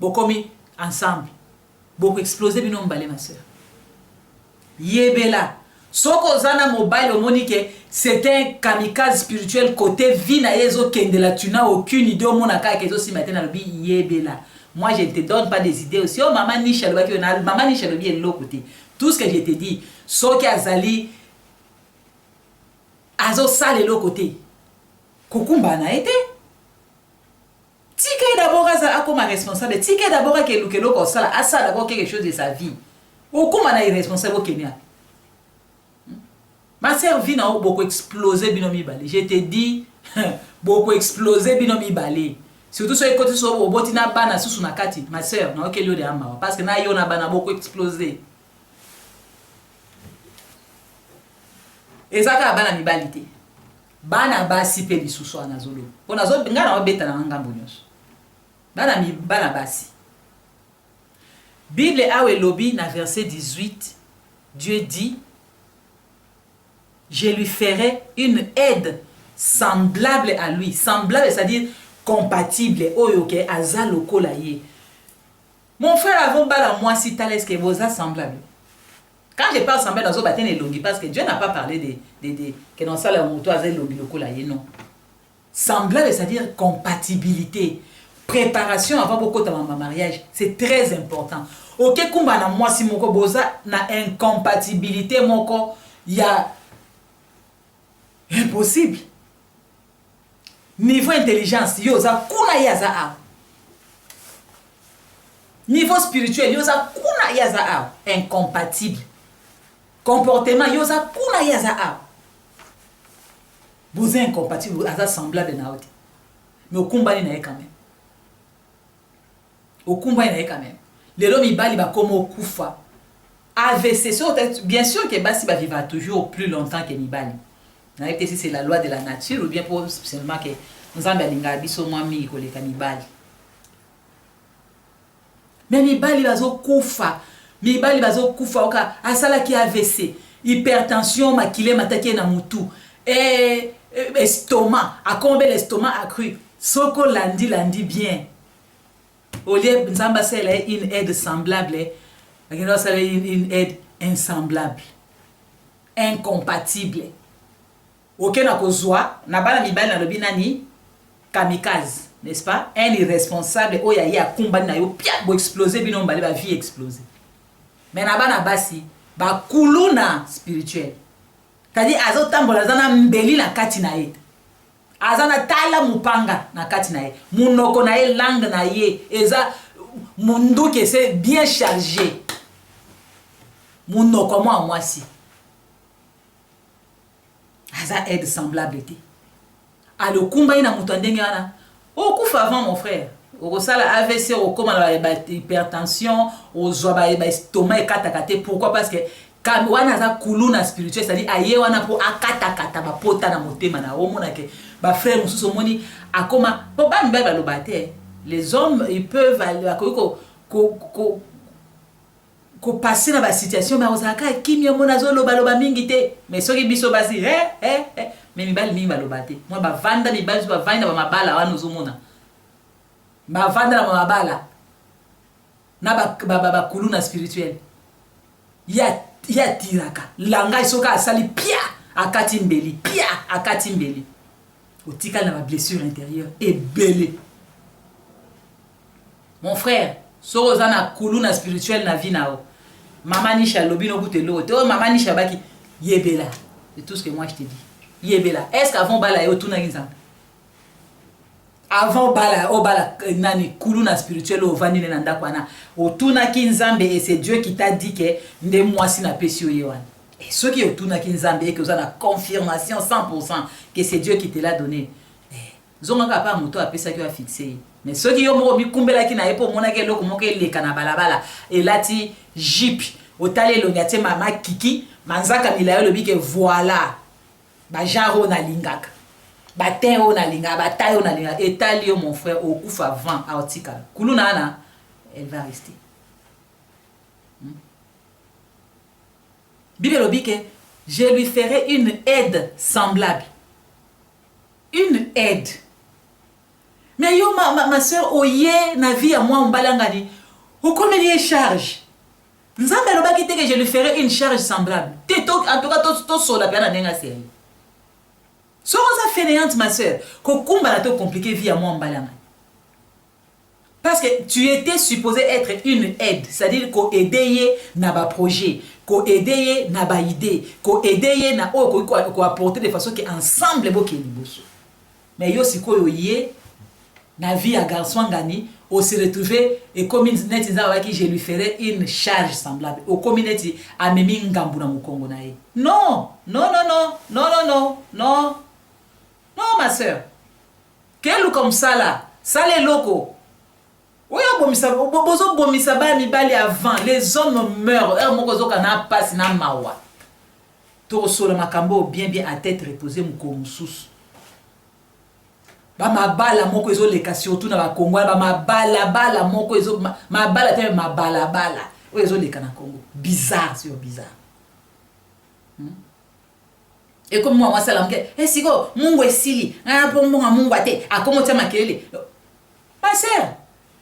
bokomi ensemble beaucoup exploser bino mbale ma sœur yebela soko zana mobile omonique c'est un kamikaze spirituel côté vie na yezo kende la tu n'as aucune idée au mona ka kezo si matin na lobi yebela moi je te donne pas des idées aussi oh maman Nisha le baki na maman Nisha le bien l'autre côté tout ce que je te dis soki azali azo sale l'autre côté kokumba na été tika d'abord à comme responsable tika d'abord à que loko sala à ça d'abord quelque chose de sa vie ou comme on est responsable au Kenya ma sœur vit na beaucoup exploser binomi balé je te dis beaucoup exploser binomi balé surtout sur les côtés sur au botina bana sous na kati ma sœur na okeli de ama parce que na yo na bana beaucoup exploser et ça ka bana mibalité bana basi pe lisusu na zolo pona zo ngana obeta na ngambo nyos bana basi Bible awe lobi na verset 18 Dieu dit je lui ferai une aide semblable à lui semblable c'est-à-dire compatible oyoke azaloko la ye mon frère avant bala moi si tales que vous semblable. Quand je parle semblable dans zobaten et longi parce que Dieu n'a pas parlé de que dans ça la moto azal longi lokola ye non semblable c'est-à-dire compatibilité préparation avant beaucoup de mariage c'est très important OK kumba na moi si moko boza na incompatibilité moko ya impossible niveau intelligence yoza kuna yaza a niveau spirituel yoza kuna yaza a incompatible comportement yoza kuna yaza a vous êtes incompatible aza semblable na oti mais okumba ni na quand même okumba ni na quand même lelo mibali ba comme okufa AVC bien sûr que basi ba vivra toujours plus longtemps que mibali na peut-être si c'est la loi de la nature ou bien pour seulement que nous avons linga biso moi mi ko le kanibali mais mibali bazo kufa oka asala ki AVC hypertension makile mataki na mutu et estomac a combé l'estomac a cru soko landi bien au lieu nzamba sela une aide semblable akino sala une aide insemblable incompatible aucun na kozwa na bana mibali na lobi nani kamikaze n'est-ce pas un irresponsable oya ya kumbani na yo pia bo exploser bino mbali ba vie exploser mais na bana basi ba kuluna spirituel kadi azotambola zana mbeli na kati na ye azana tala mupanga na kati na ye munoko na ye langue na ye eza mundu que c'est bien chargé munoko moi mwasi aza aide semblable te alo kumba ina mutu ndenge wana okufa avant mon frère okosala AVC okoma na hypertension ozwa ba estomac ekatakate. Pourquoi? Parce que quand wana za kuluna spirituel, c'est-à-dire aye wana po akatakata ba pota na motema na omona ke ba frère mususu omoni akoma po ba mba ba lobate. Les hommes ils peuvent aller ko passer dans la situation mais ozaka kimi mona zo loba mingi te mais soki biso basi mais mibali mingi ba lobate. Moi ba vanda mibali ba vanda ba mabala wana ozomona. Ba vanda na mabala na ba kuluna spirituel. Ya tiraka langa isoka asali pia akati mbeli otika na ba blessure intérieure et belé. Mon frère soza na kuluna spirituel na vie nao mama nisha lobino butelo te mama nisha baki yebela. C'est tout ce que moi je te dis. Yebela. Est-ce qu'avant bala yo tuna nzamba avant bala nani kuluna spirituel o vanile na ndako na otuna kinzambe et c'est Dieu qui t'a dit que nde mwasi na pesi yewana. Et ceux qui otuna kinzambe et que vous avez la confirmation 100% que c'est Dieu qui te l'a donné. Zonga pa moto apesa ki wa fixer. Mais ceux qui yo mo mi kumbela ki na epo mona ke loko mo ke leka na balabala et lati jeep otale lo nyate mama kiki manzaka milayo lobi ke voilà ba jaro na lingaka. Bateau na linga, bataille na linga, étalio mon frère au coup avant à Otika. Kulunana, elle va rester. Bible dit que je lui ferai une aide semblable. Une aide. Mais yo ma soeur oye na vie à moi mbalangani. Ou comme il y charge. Nzambe lo bakite que je lui ferai une charge semblable. En tout cas to sola pena nenga série. So ça fainéante ma soeur, kokumba na to compliqué vie à moi mbalanga. Parce que tu étais supposé être une aide, c'est-à-dire ko aider na ba projet, ko aider na ba idée, ko aider na ko apporter de façon que ensemble bo ke liboso. Mais yo sikoyo yé na vie à garçon ngani, on se retrouver et comme net nza qui je lui ferai une charge semblable. Au community amemi ngambu na mukongo na ye. Non, non non non, non non non, non. Non, ma soeur. Quel comme ça là? Ça les locaux. Oui, bozo bomisa ba mi bali avant. Les hommes meurent. Mokozo kana passe na mawa. To solo makambo bien à tête reposée mko mususu. Ba mabala moko ezo leka surtout na ba Congo ba mabala moko ezo mabala te mabala. O ezo leka na Congo. Bizarre sur bizarre. Et comme moi salam ke siko mungu esili na po mungu ate akomotia makelele. Ma sœur,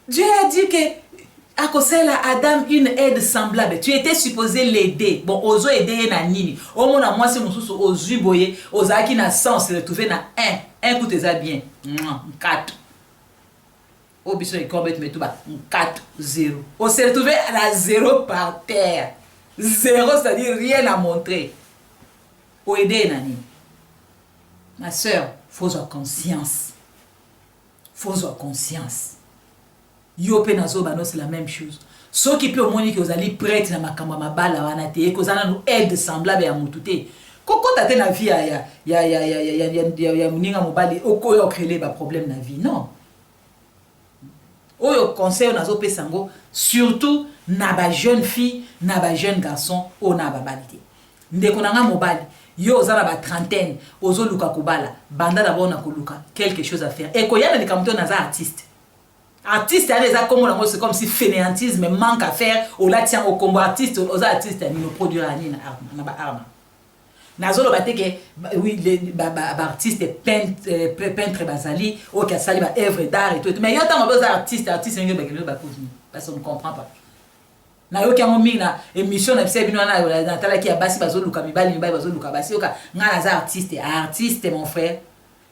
Dieu a dit que à cause la Adam une aide semblable. Tu étais supposé l'aider. Bon ozo aider na nini. O mona moi c'est mususu ozu boye ozaki na sens se retrouver na 1 coup tes bien. 4. O biso e combien tu metuba 4-0. On se retrouver à la 0 par terre. 0 c'est-à-dire rien à montrer. Aider nani. Ma soeur, faut avoir conscience. Faut avoir conscience. Yo pe nazo bano c'est la même chose. Ceux qui peut moni que vous allez prêtre na makamba mabala wana te que zana nous aide semblable ya mutute. Koko tate na vie ya muninga mobali okoyo créer ba problème na vie non. Oyo conseil nazo pe sango surtout na ba jeune fille, na ba jeune garçon o na ba balité. Ndeko nanga mobali yo zana ba trentaine ozo luka kubala banda d'abord na koluka quelque chose à faire et koyana ni kamto na za artiste eza comme c'est comme si fainéantisme manque à faire au la tient au combo artiste aux artistes ni no produire ani na ba arma nazo lo bateke oui les artiste peintre bazali o ka sali ba œuvre d'art et tout mais yo tant ba artiste ngi ba kelo ba kozini parce qu'on ne comprend pas na yo kiamo mina émission na bise bino na tala ki abasi bazoluka mibali bazoluka basi oka ngana za artiste mon frère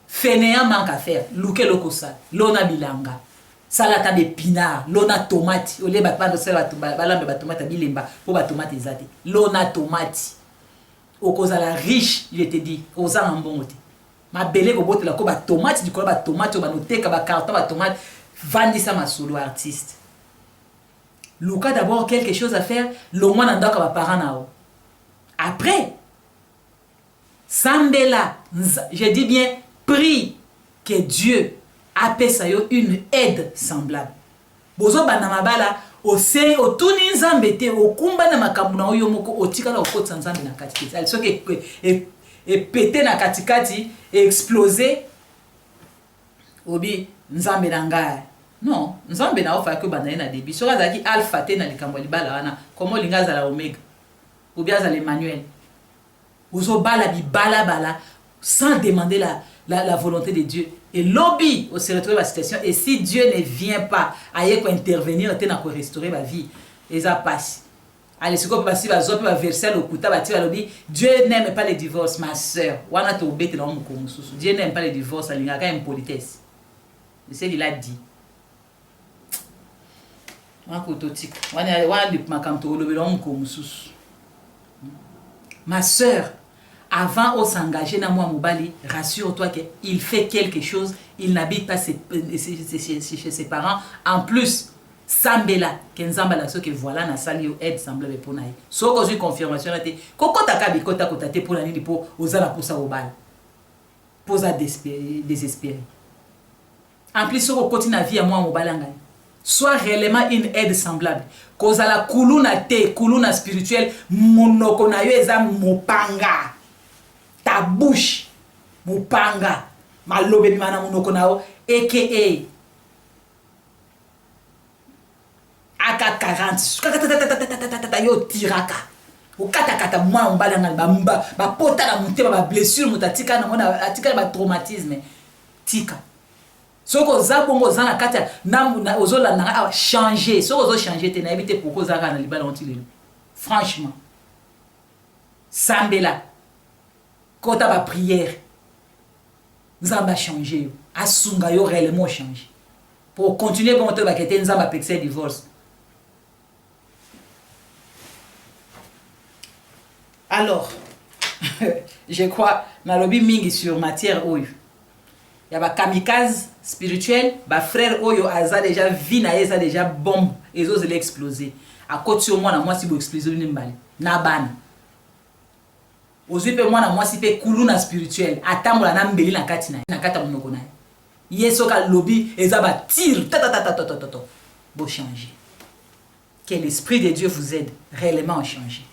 fainéant manque à faire luke lokosa lona bilanga salata de pinard lona tomate ole batba do sela balambe ba tomate bilemba po ba tomate ezate lona tomate okoza la riche il te dit oza mbongote ma belé ko botela ko ba tomate du ko ba tomate ba noteka ba carton ba tomate vandisa ma solo artiste. Luka d'abord quelque chose à faire, le moins n'en doit parents nao. Après, Sambela, je dis bien, prie que Dieu apesa yo une aide semblable. Bozo bana mabala ose otuni nzambe te okumba na makambo na oyo moko otikala okotsa nzambe na katikati. Ali soki e pété na katikati e exploser obi nzambe na ngai. Non, nzambe na ofa ke bana na début. Soka zaki alpha te na likambo libala wana. Comment linga za la omega. Ou bien za l'Emmanuel. Ozo bala bi bala sans demander la volonté de Dieu. Et lobby, on se retrouve dans la situation. Et si Dieu ne vient pas, ailleurs pour intervenir, on va restaurer ma vie. Et ça passe. Allez, ce qu'on peut passer, va verser le couteau, va tirer lobby. Dieu n'aime pas le divorce, ma soeur. Dieu n'aime pas le divorce, il y a une politesse. C'est ce qu'il a dit. Ma soeur, avant de s'engager dans moi Mobali, rassure-toi qu'il fait quelque chose, il n'habite pas chez ses parents. En plus, Sambela, Kenzambala, ce que voilà, na sali aide semblable pour naï. So que j'ai confirmation là, koko takabi kota kota te pour la nuit pour osa la posa au bal, posa désespéré. En plus, so que continue la vie à moi Mobalanga. Soit réellement une aide semblable. Cause à la kuluna spirituelle, monoko na yo eza mopanga. Ta bouche, mopanga, malobe bimana monoko na yo, a.k.a. AK-40, yo tiraka. Okata mwa mbalanga ba pota na muteba ba blessure mutatika na mona atika ba traumatisme. Tika. Soko za bongo za na kata na ozola na changer. Soko zo changer te na éviter pourquoi za na libala ontilelo. Franchement. Sambela. Kota ba prière. Nzamba changer. Asunga yo réellement changer. Pour continuer comme te ba kete nzamba pexer divorce. Alors, je crois, na lobby mingi sur matière oyo. Il y a des kamikazes spirituels, des frères oyo aza déjà vie na eza déjà bombe, ils osent l'exploser. À côté sur moi na moi si vous explosez une balle, na ban. Ozui pe moi na moi si pe kuluna spirituel, atambola na mbeli na kati na kata monoko na. Yeso ka lobby eza ba tire Bo changer. Que l'esprit de Dieu vous aide réellement à changer.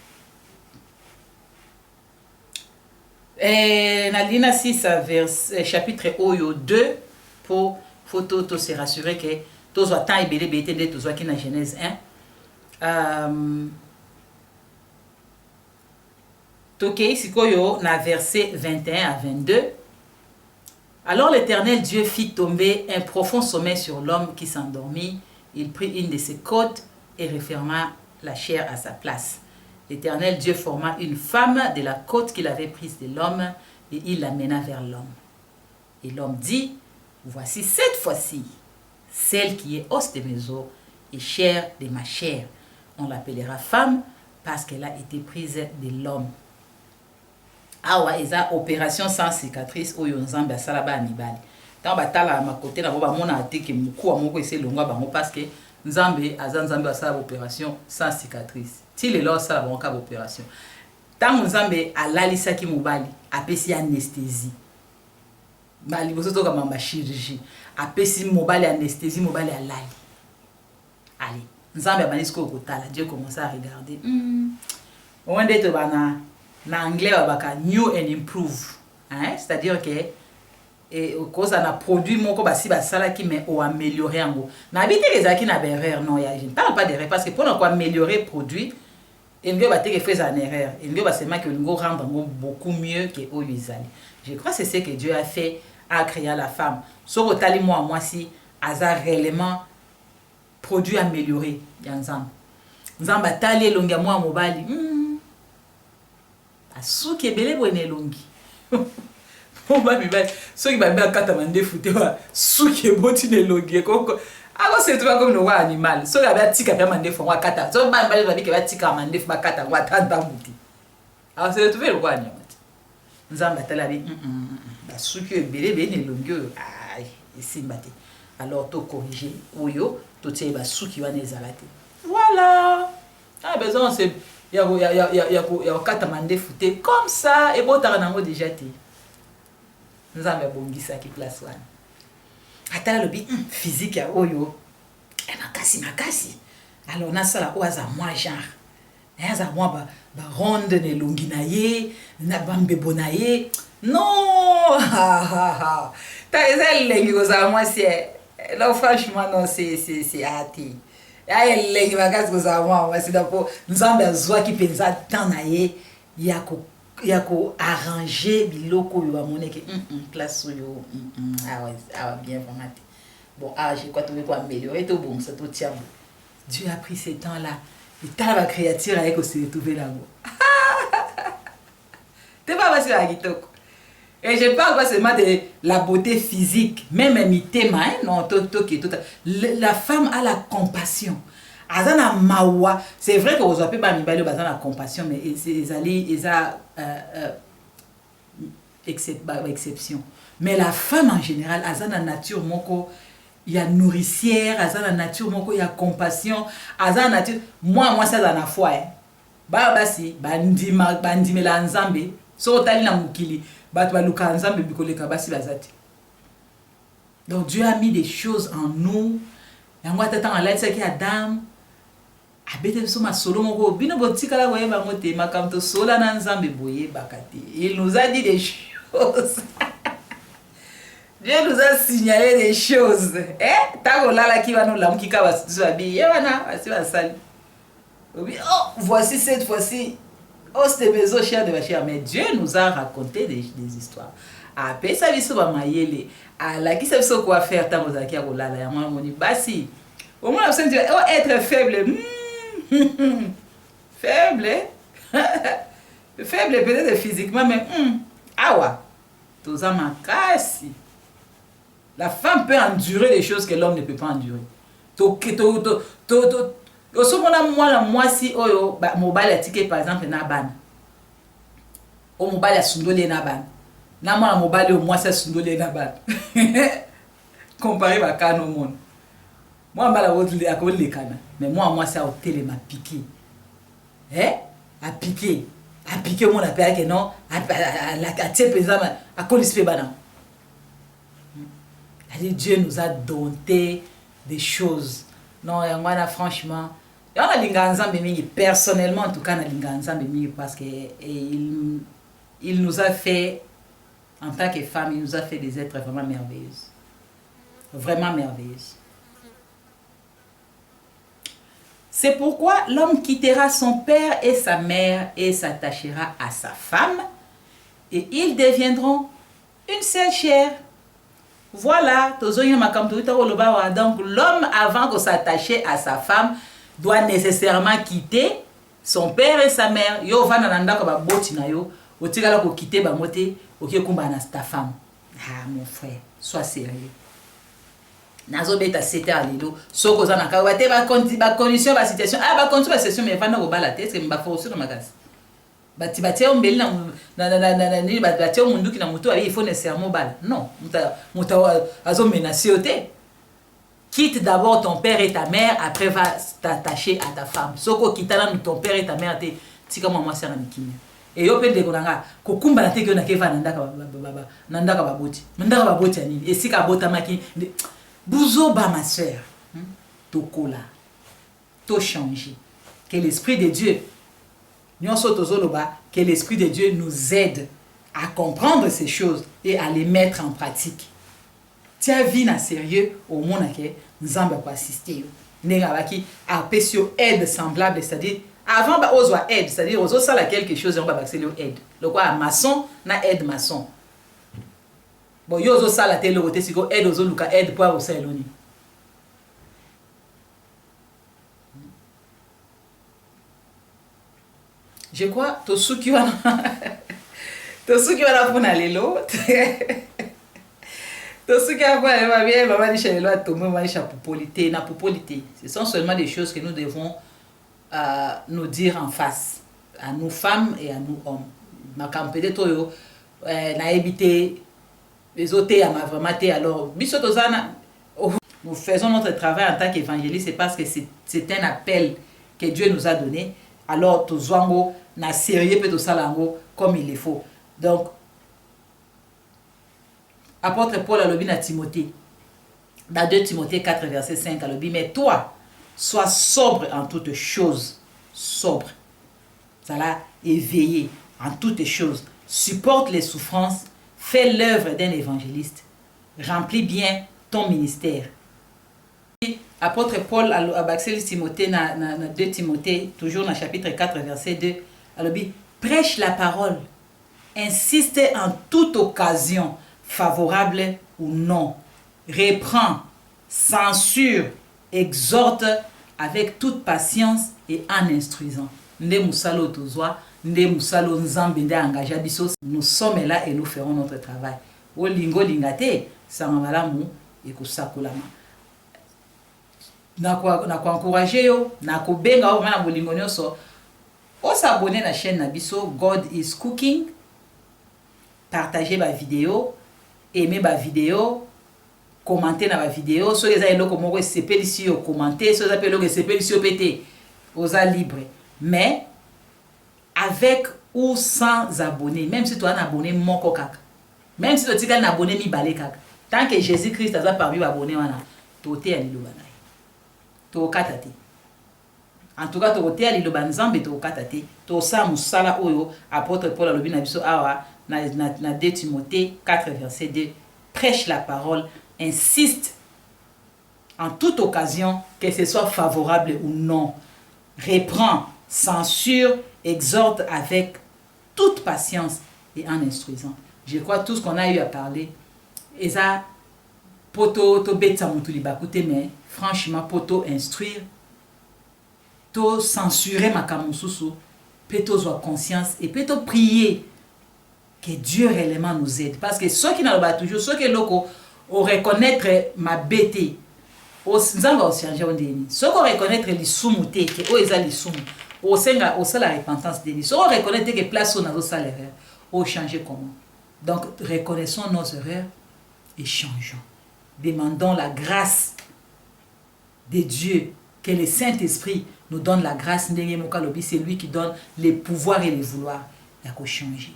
Nalina 6 chapitre Oyo 2 pour photo se rassurer que tous les temps ibele bete de tous qui na Genèse 1 toke sikoyo na verset 21 à 22. Alors l'Éternel Dieu fit tomber un profond sommeil sur l'homme qui s'endormit. Il prit une de ses côtes et referma la chair à sa place. L'Éternel Dieu forma une femme de la côte qu'il avait prise de l'homme et il l'amena vers l'homme. Et l'homme dit, voici cette fois-ci, celle qui est os de mes os et chair de ma chair. On l'appellera femme parce qu'elle a été prise de l'homme. Awa eza opération sans cicatrice oyo nzambe asala ba mibali. Tant batala ma côté na boba mona ateke muku amoko ese longwa bango parce que nzambe azanzambe asala opération sans cicatrice. Ti le lo sala bango ka opération. Tant nzambe alalisa ki mobali apesi anesthésie. Bali boso to kama ma chirurgie. Apesi mobali anesthésie mobali alali. Allez, nzambe abanisko kotala, Dieu commence à regarder. On ndete bana na anglais baka new and improve, hein, c'est-à-dire que et cause on a produit moko basi basala qui mais o améliorer en na bité les aki na erreur non ya je ne parle pas d'erreur parce que pour quoi améliorer produit il ne va pas te faire une erreur il ne va seulement que nous rendre beaucoup mieux que au izali. Je crois que c'est ce que Dieu a fait à créer la femme so otali moi si aza réellement produit amélioré ya nzamba tali longa moi mobali asuki ebele bwene longi mobali bibali soki babi akata mandefu te wa suki eboti ne longi koko ako se tuba comme no wa animal soki abi atika pe mandefu wa kata so ba mbali babi ke batika mandefu bakata wa tanda muti ako se tuba le kwa nyamati nzamba tala bi basuki ebele bene longi ai esimba te alors to corriger oyo to tie basuki wana ezala te voilà ah besoin c'est ya kata mandefu te comme ça et botaka nango déjà te nzambe bongisa ki place wana atala lobi physique ya oyo makasi alors nasala oyo aza mwa genre aza mwa baronde na elongi na ye na bambebo na ye non ta eza elengi kozala mwasi non franchement non c'est hâte ya elengi makasi kozala mwa mwasi dapo nzambe azwaki mpenza temps na ye ya koarrange biloko oyo bamoneke place oyo awa bien vraiment te bon je crois tobe koaméliorer tobongisa totia bo Dieu a pris ces temps-là et tala bacréature aye kose retrouve nango te pas basi ya kitoko. Et je parle pas seulement de la beauté physique, même mitema, non, la femme a la compassion. Azana mawa, c'est vrai que vous avez pas mis la compassion, mais ils exception. Mais la femme en général, azana nature moko, il y a nourricière, azana nature moko, il y a compassion, azana nature. Moi ça dans la foi. Basi, bandime la nzambe, so tali na mukili. Donc Dieu a mis des choses en nous. Adam il nous a dit des choses. Dieu nous a signalé des choses. Voici cette fois-ci. Oh, c'était besoin cher de vacher, mais Dieu nous a raconté des histoires. Après ça, il faut mailler. La qui sait quoi faire tant que qui a roulé là, moi on dit basi. Au moins on dit oh être faible. Faible. Faible peut-être physiquement mais awa. Tout ça makasi. La femme peut endurer des choses que l'homme ne peut pas endurer. Moi si oyo mobile a ticket par exemple na ban o mobile a sundole na ban na moi mobile au moins ça sundole na ban comparé ba kana au monde moi mbala wotli akoli kana mais moi ça hôtel m'a piqué a piqué mon appel que non la tie pesant akoli se bana. Dieu nous a doté des choses non yangwana franchement personnellement en tout cas parce que il nous a fait en tant que femme, il nous a fait des êtres vraiment merveilleuses, vraiment merveilleuses. C'est pourquoi l'homme quittera son père et sa mère et s'attachera à sa femme et ils deviendront une seule chair. Voilà, donc l'homme avant de s'attacher à sa femme doit nécessairement quitter son père et sa mère. Yo va na ndako ba boti na yo, otikala ko quitter ba moté, oké kumba na ta femme. Ah mon frère, sois sérieux. Nazo beta c'était alilo, soko za na ka ba te ba condition ba situation, ba condition ba situation mais vana ko bala te, c'est mba forcer na magasi. Bati ombeli na ni bati omunduki na mutu il faut nécessairement bala. Non, muta azo menacer oté. Quitte d'abord ton père et ta mère, après va t'attacher à ta femme. Soko kitana ton père et ta mère te tika mwa mwasi na mikini. Et yo pe ndeko nanga kokumba na te ke na ke va nandaka baboti. Nandaka baboti ani. Et sika bota maki buzo ba ma sœur. Tokola. To changer. Que l'esprit de Dieu nyonso tozoloba, que l'esprit de Dieu nous aide à comprendre ces choses et à les mettre en pratique. Tia vie na sérieux au monde que nzamba ko assister yo nenga baki apesio aide semblable, c'est-à-dire avant ba ozwa aide, c'est-à-dire ozo sala quelque chose on ba accéder aide le quoi maçon na aide maçon bon yo ozo sala tele côté siko aide ozo luka aide pour au saloni. Je crois to suki wana pona lelo. Tout ce qui a ce sont seulement des choses que nous devons nous dire en face, à nous femmes et à nous hommes. Peut-être na évité les autres à ma vraiment alors nous faisons notre travail en tant qu'évangéliste, c'est parce que c'est un appel que Dieu nous a donné. Alors tout zwango na sérieux peut tout ça comme il le faut. Donc apôtre Paul a lobby na Timothée. Dans 2 Timothée 4, verset 5, elle dit, mais toi, sois sobre en toutes choses. Sobre. Ça l'a éveillé en toutes choses. Supporte les souffrances. Fais l'œuvre d'un évangéliste. Remplis bien ton ministère. Apôtre Paul a baxé Timothée dans 2 Timothée, toujours dans chapitre 4, verset 2. Elle dit, prêche la parole. Insiste en toute occasion, favorable ou non. Reprends, censure, exhorte avec toute patience et en instruisant. Nous sommes là et nous ferons notre travail. Olingo lingate, sangamalamu et kusakulama. Na encourager yo, na ko benga o na bolingo nyoso. O s'abonner na chaîne na biso God is Cooking. Partager ma vidéo, aimer ma vidéo, commenter na ma vidéo. So les aïlo comme on s'appelle ici au commenter, so les appels que s'appelle ici au pété. Aux libre. Mais avec ou sans abonnés, même si tu as un abonné mon coca, même si tu as un abonné mi balé kaka, tant que Jésus-Christ a parmi abonné wana, tu es à l'ilobana. Tu es katati. En tout cas, tu es à l'ilobana zambe tu es katati. Tu sa musala oyo apôtre Paul alobi na biso awa na 2 Timothée 4 verset 2. Prêche la parole, insiste en toute occasion, que ce soit favorable ou non. Reprend, censure, exhorte avec toute patience et en instruisant. Je crois tout ce qu'on a eu à parler. Et ça, poto to beta mutuli bakute, mais franchement, poto instruire, to censurer ma kamususu, poto soit conscience et poto prier que Dieu réellement nous aide. Parce que ceux qui n'ont pas toujours, ceux qui locaux, au reconnaître ma bêtise, au nzanga au changer on dit, ceux qui reconnaître les soumuté, que eux ils ont les soumou, au senga au la repentance de lui, ceux qui reconnaître que place on a sa l'erreur, au changer comment. Donc reconnaissons nos erreurs et changeons. Demandons la grâce de Dieu, que le Saint-Esprit nous donne la grâce. C'est lui qui donne les pouvoirs et les vouloirs. Il y a qu'à changer.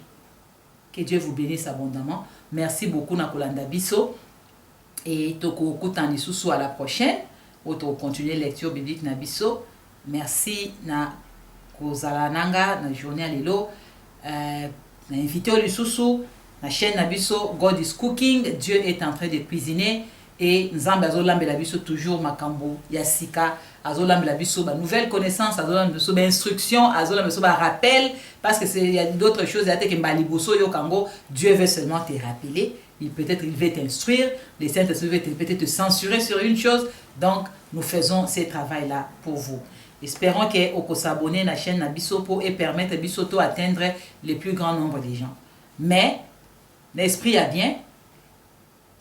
Que Dieu vous bénisse abondamment. Merci beaucoup Nakolanda Bisso. Et toko kutani susu à la prochaine. Auto continuer lecture biblique na Bisso. Merci na kozala nanga na journée à lelo. Na invité au susu na chaîne na Bisso God is Cooking. Dieu est en train de cuisiner. Et Nzambe azolambe la biso toujours makambo yasika azolambe la biso ba nouvelle connaissance azolambe biso ba instruction azolambe biso ba rappel parce que c'est il y a d'autres choses il y a que mbaliboso yo kango Dieu veut seulement te rappeler il peut-être il veut t'instruire les Saint-Esprit veut peut-être te censurer sur une chose donc nous faisons ce travail là pour vous. Espérons que oko s'abonner na chaîne na biso pour et permettre biso to atteindre le plus grand nombre de gens. Mais l'esprit a bien.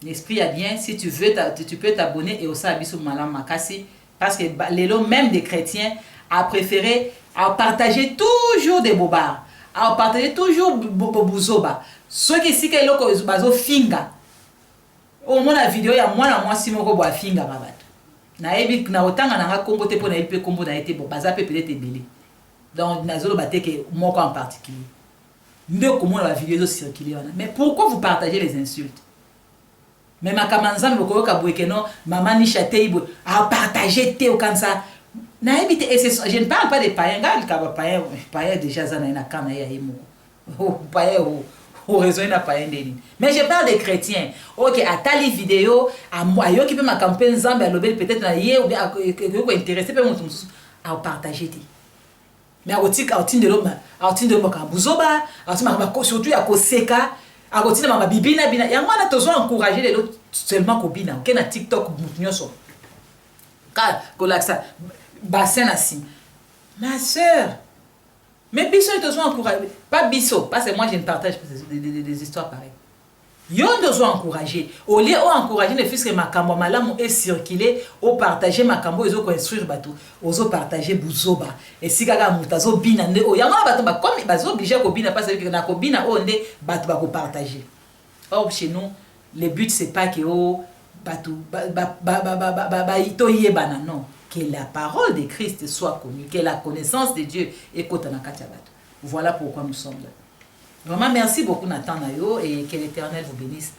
L'esprit a bien, si tu veux, tu peux t'abonner et aussi à Bisso Malam Makasi. Parce que l'élo même des chrétiens a préféré à partager toujours des bobards, à partager toujours bobozoba. Ceux qui si que loko bazo finga. Au moins la vidéo ya moi si moko bo finga babat. Na ebi na otanga na kombo te pona ipe kombo na été bon baza peut-être belé. Donc nazolo baté que moko en particulier. Nde comment la vidéo circuler mais pourquoi vous partagez les insultes? Mais ma kamanzam le koyoka bouekeno maman ni chateibo a partager te au kansa na évite et je ne parle pas des païens gal ka païen déjà za na kana ya emo o païen au réseau na païen deni mais je parle des chrétiens OK à tali vidéo à moi yo qui peut ma campagne nzambe à lobel peut-être na yé ou bien ko intéressé pe mutu à partager te mais à otika otinde loma a otinde loma ka buzoba a otima surtout ya ko seka a continuer mama bibina bina yango na tozo encourager les autres seulement ko bina OK na TikTok mutunyoso ka ko laksa bassin assis ma sœur mais biso ils tozo encourager pas biso parce que moi je ne partage pas des histoires pareilles yo tozo encourager au lieu au encourager ne fils que makambo malamu et circuler au partager makambo ezo ko instruire bato ozo partager buzoba et si kaka mutazo bina nde o yango bato ba comme bazo obligé ko bina parce que na ko bina o nde bato ba ko partager. Or chez nous le but c'est pas que o bato ito yebana non que la parole de Christ soit connue que la connaissance de Dieu ekota na kati ya bato. Voilà pourquoi nous sommes là. Vraiment merci beaucoup Nathan Nayo et que l'Éternel vous bénisse.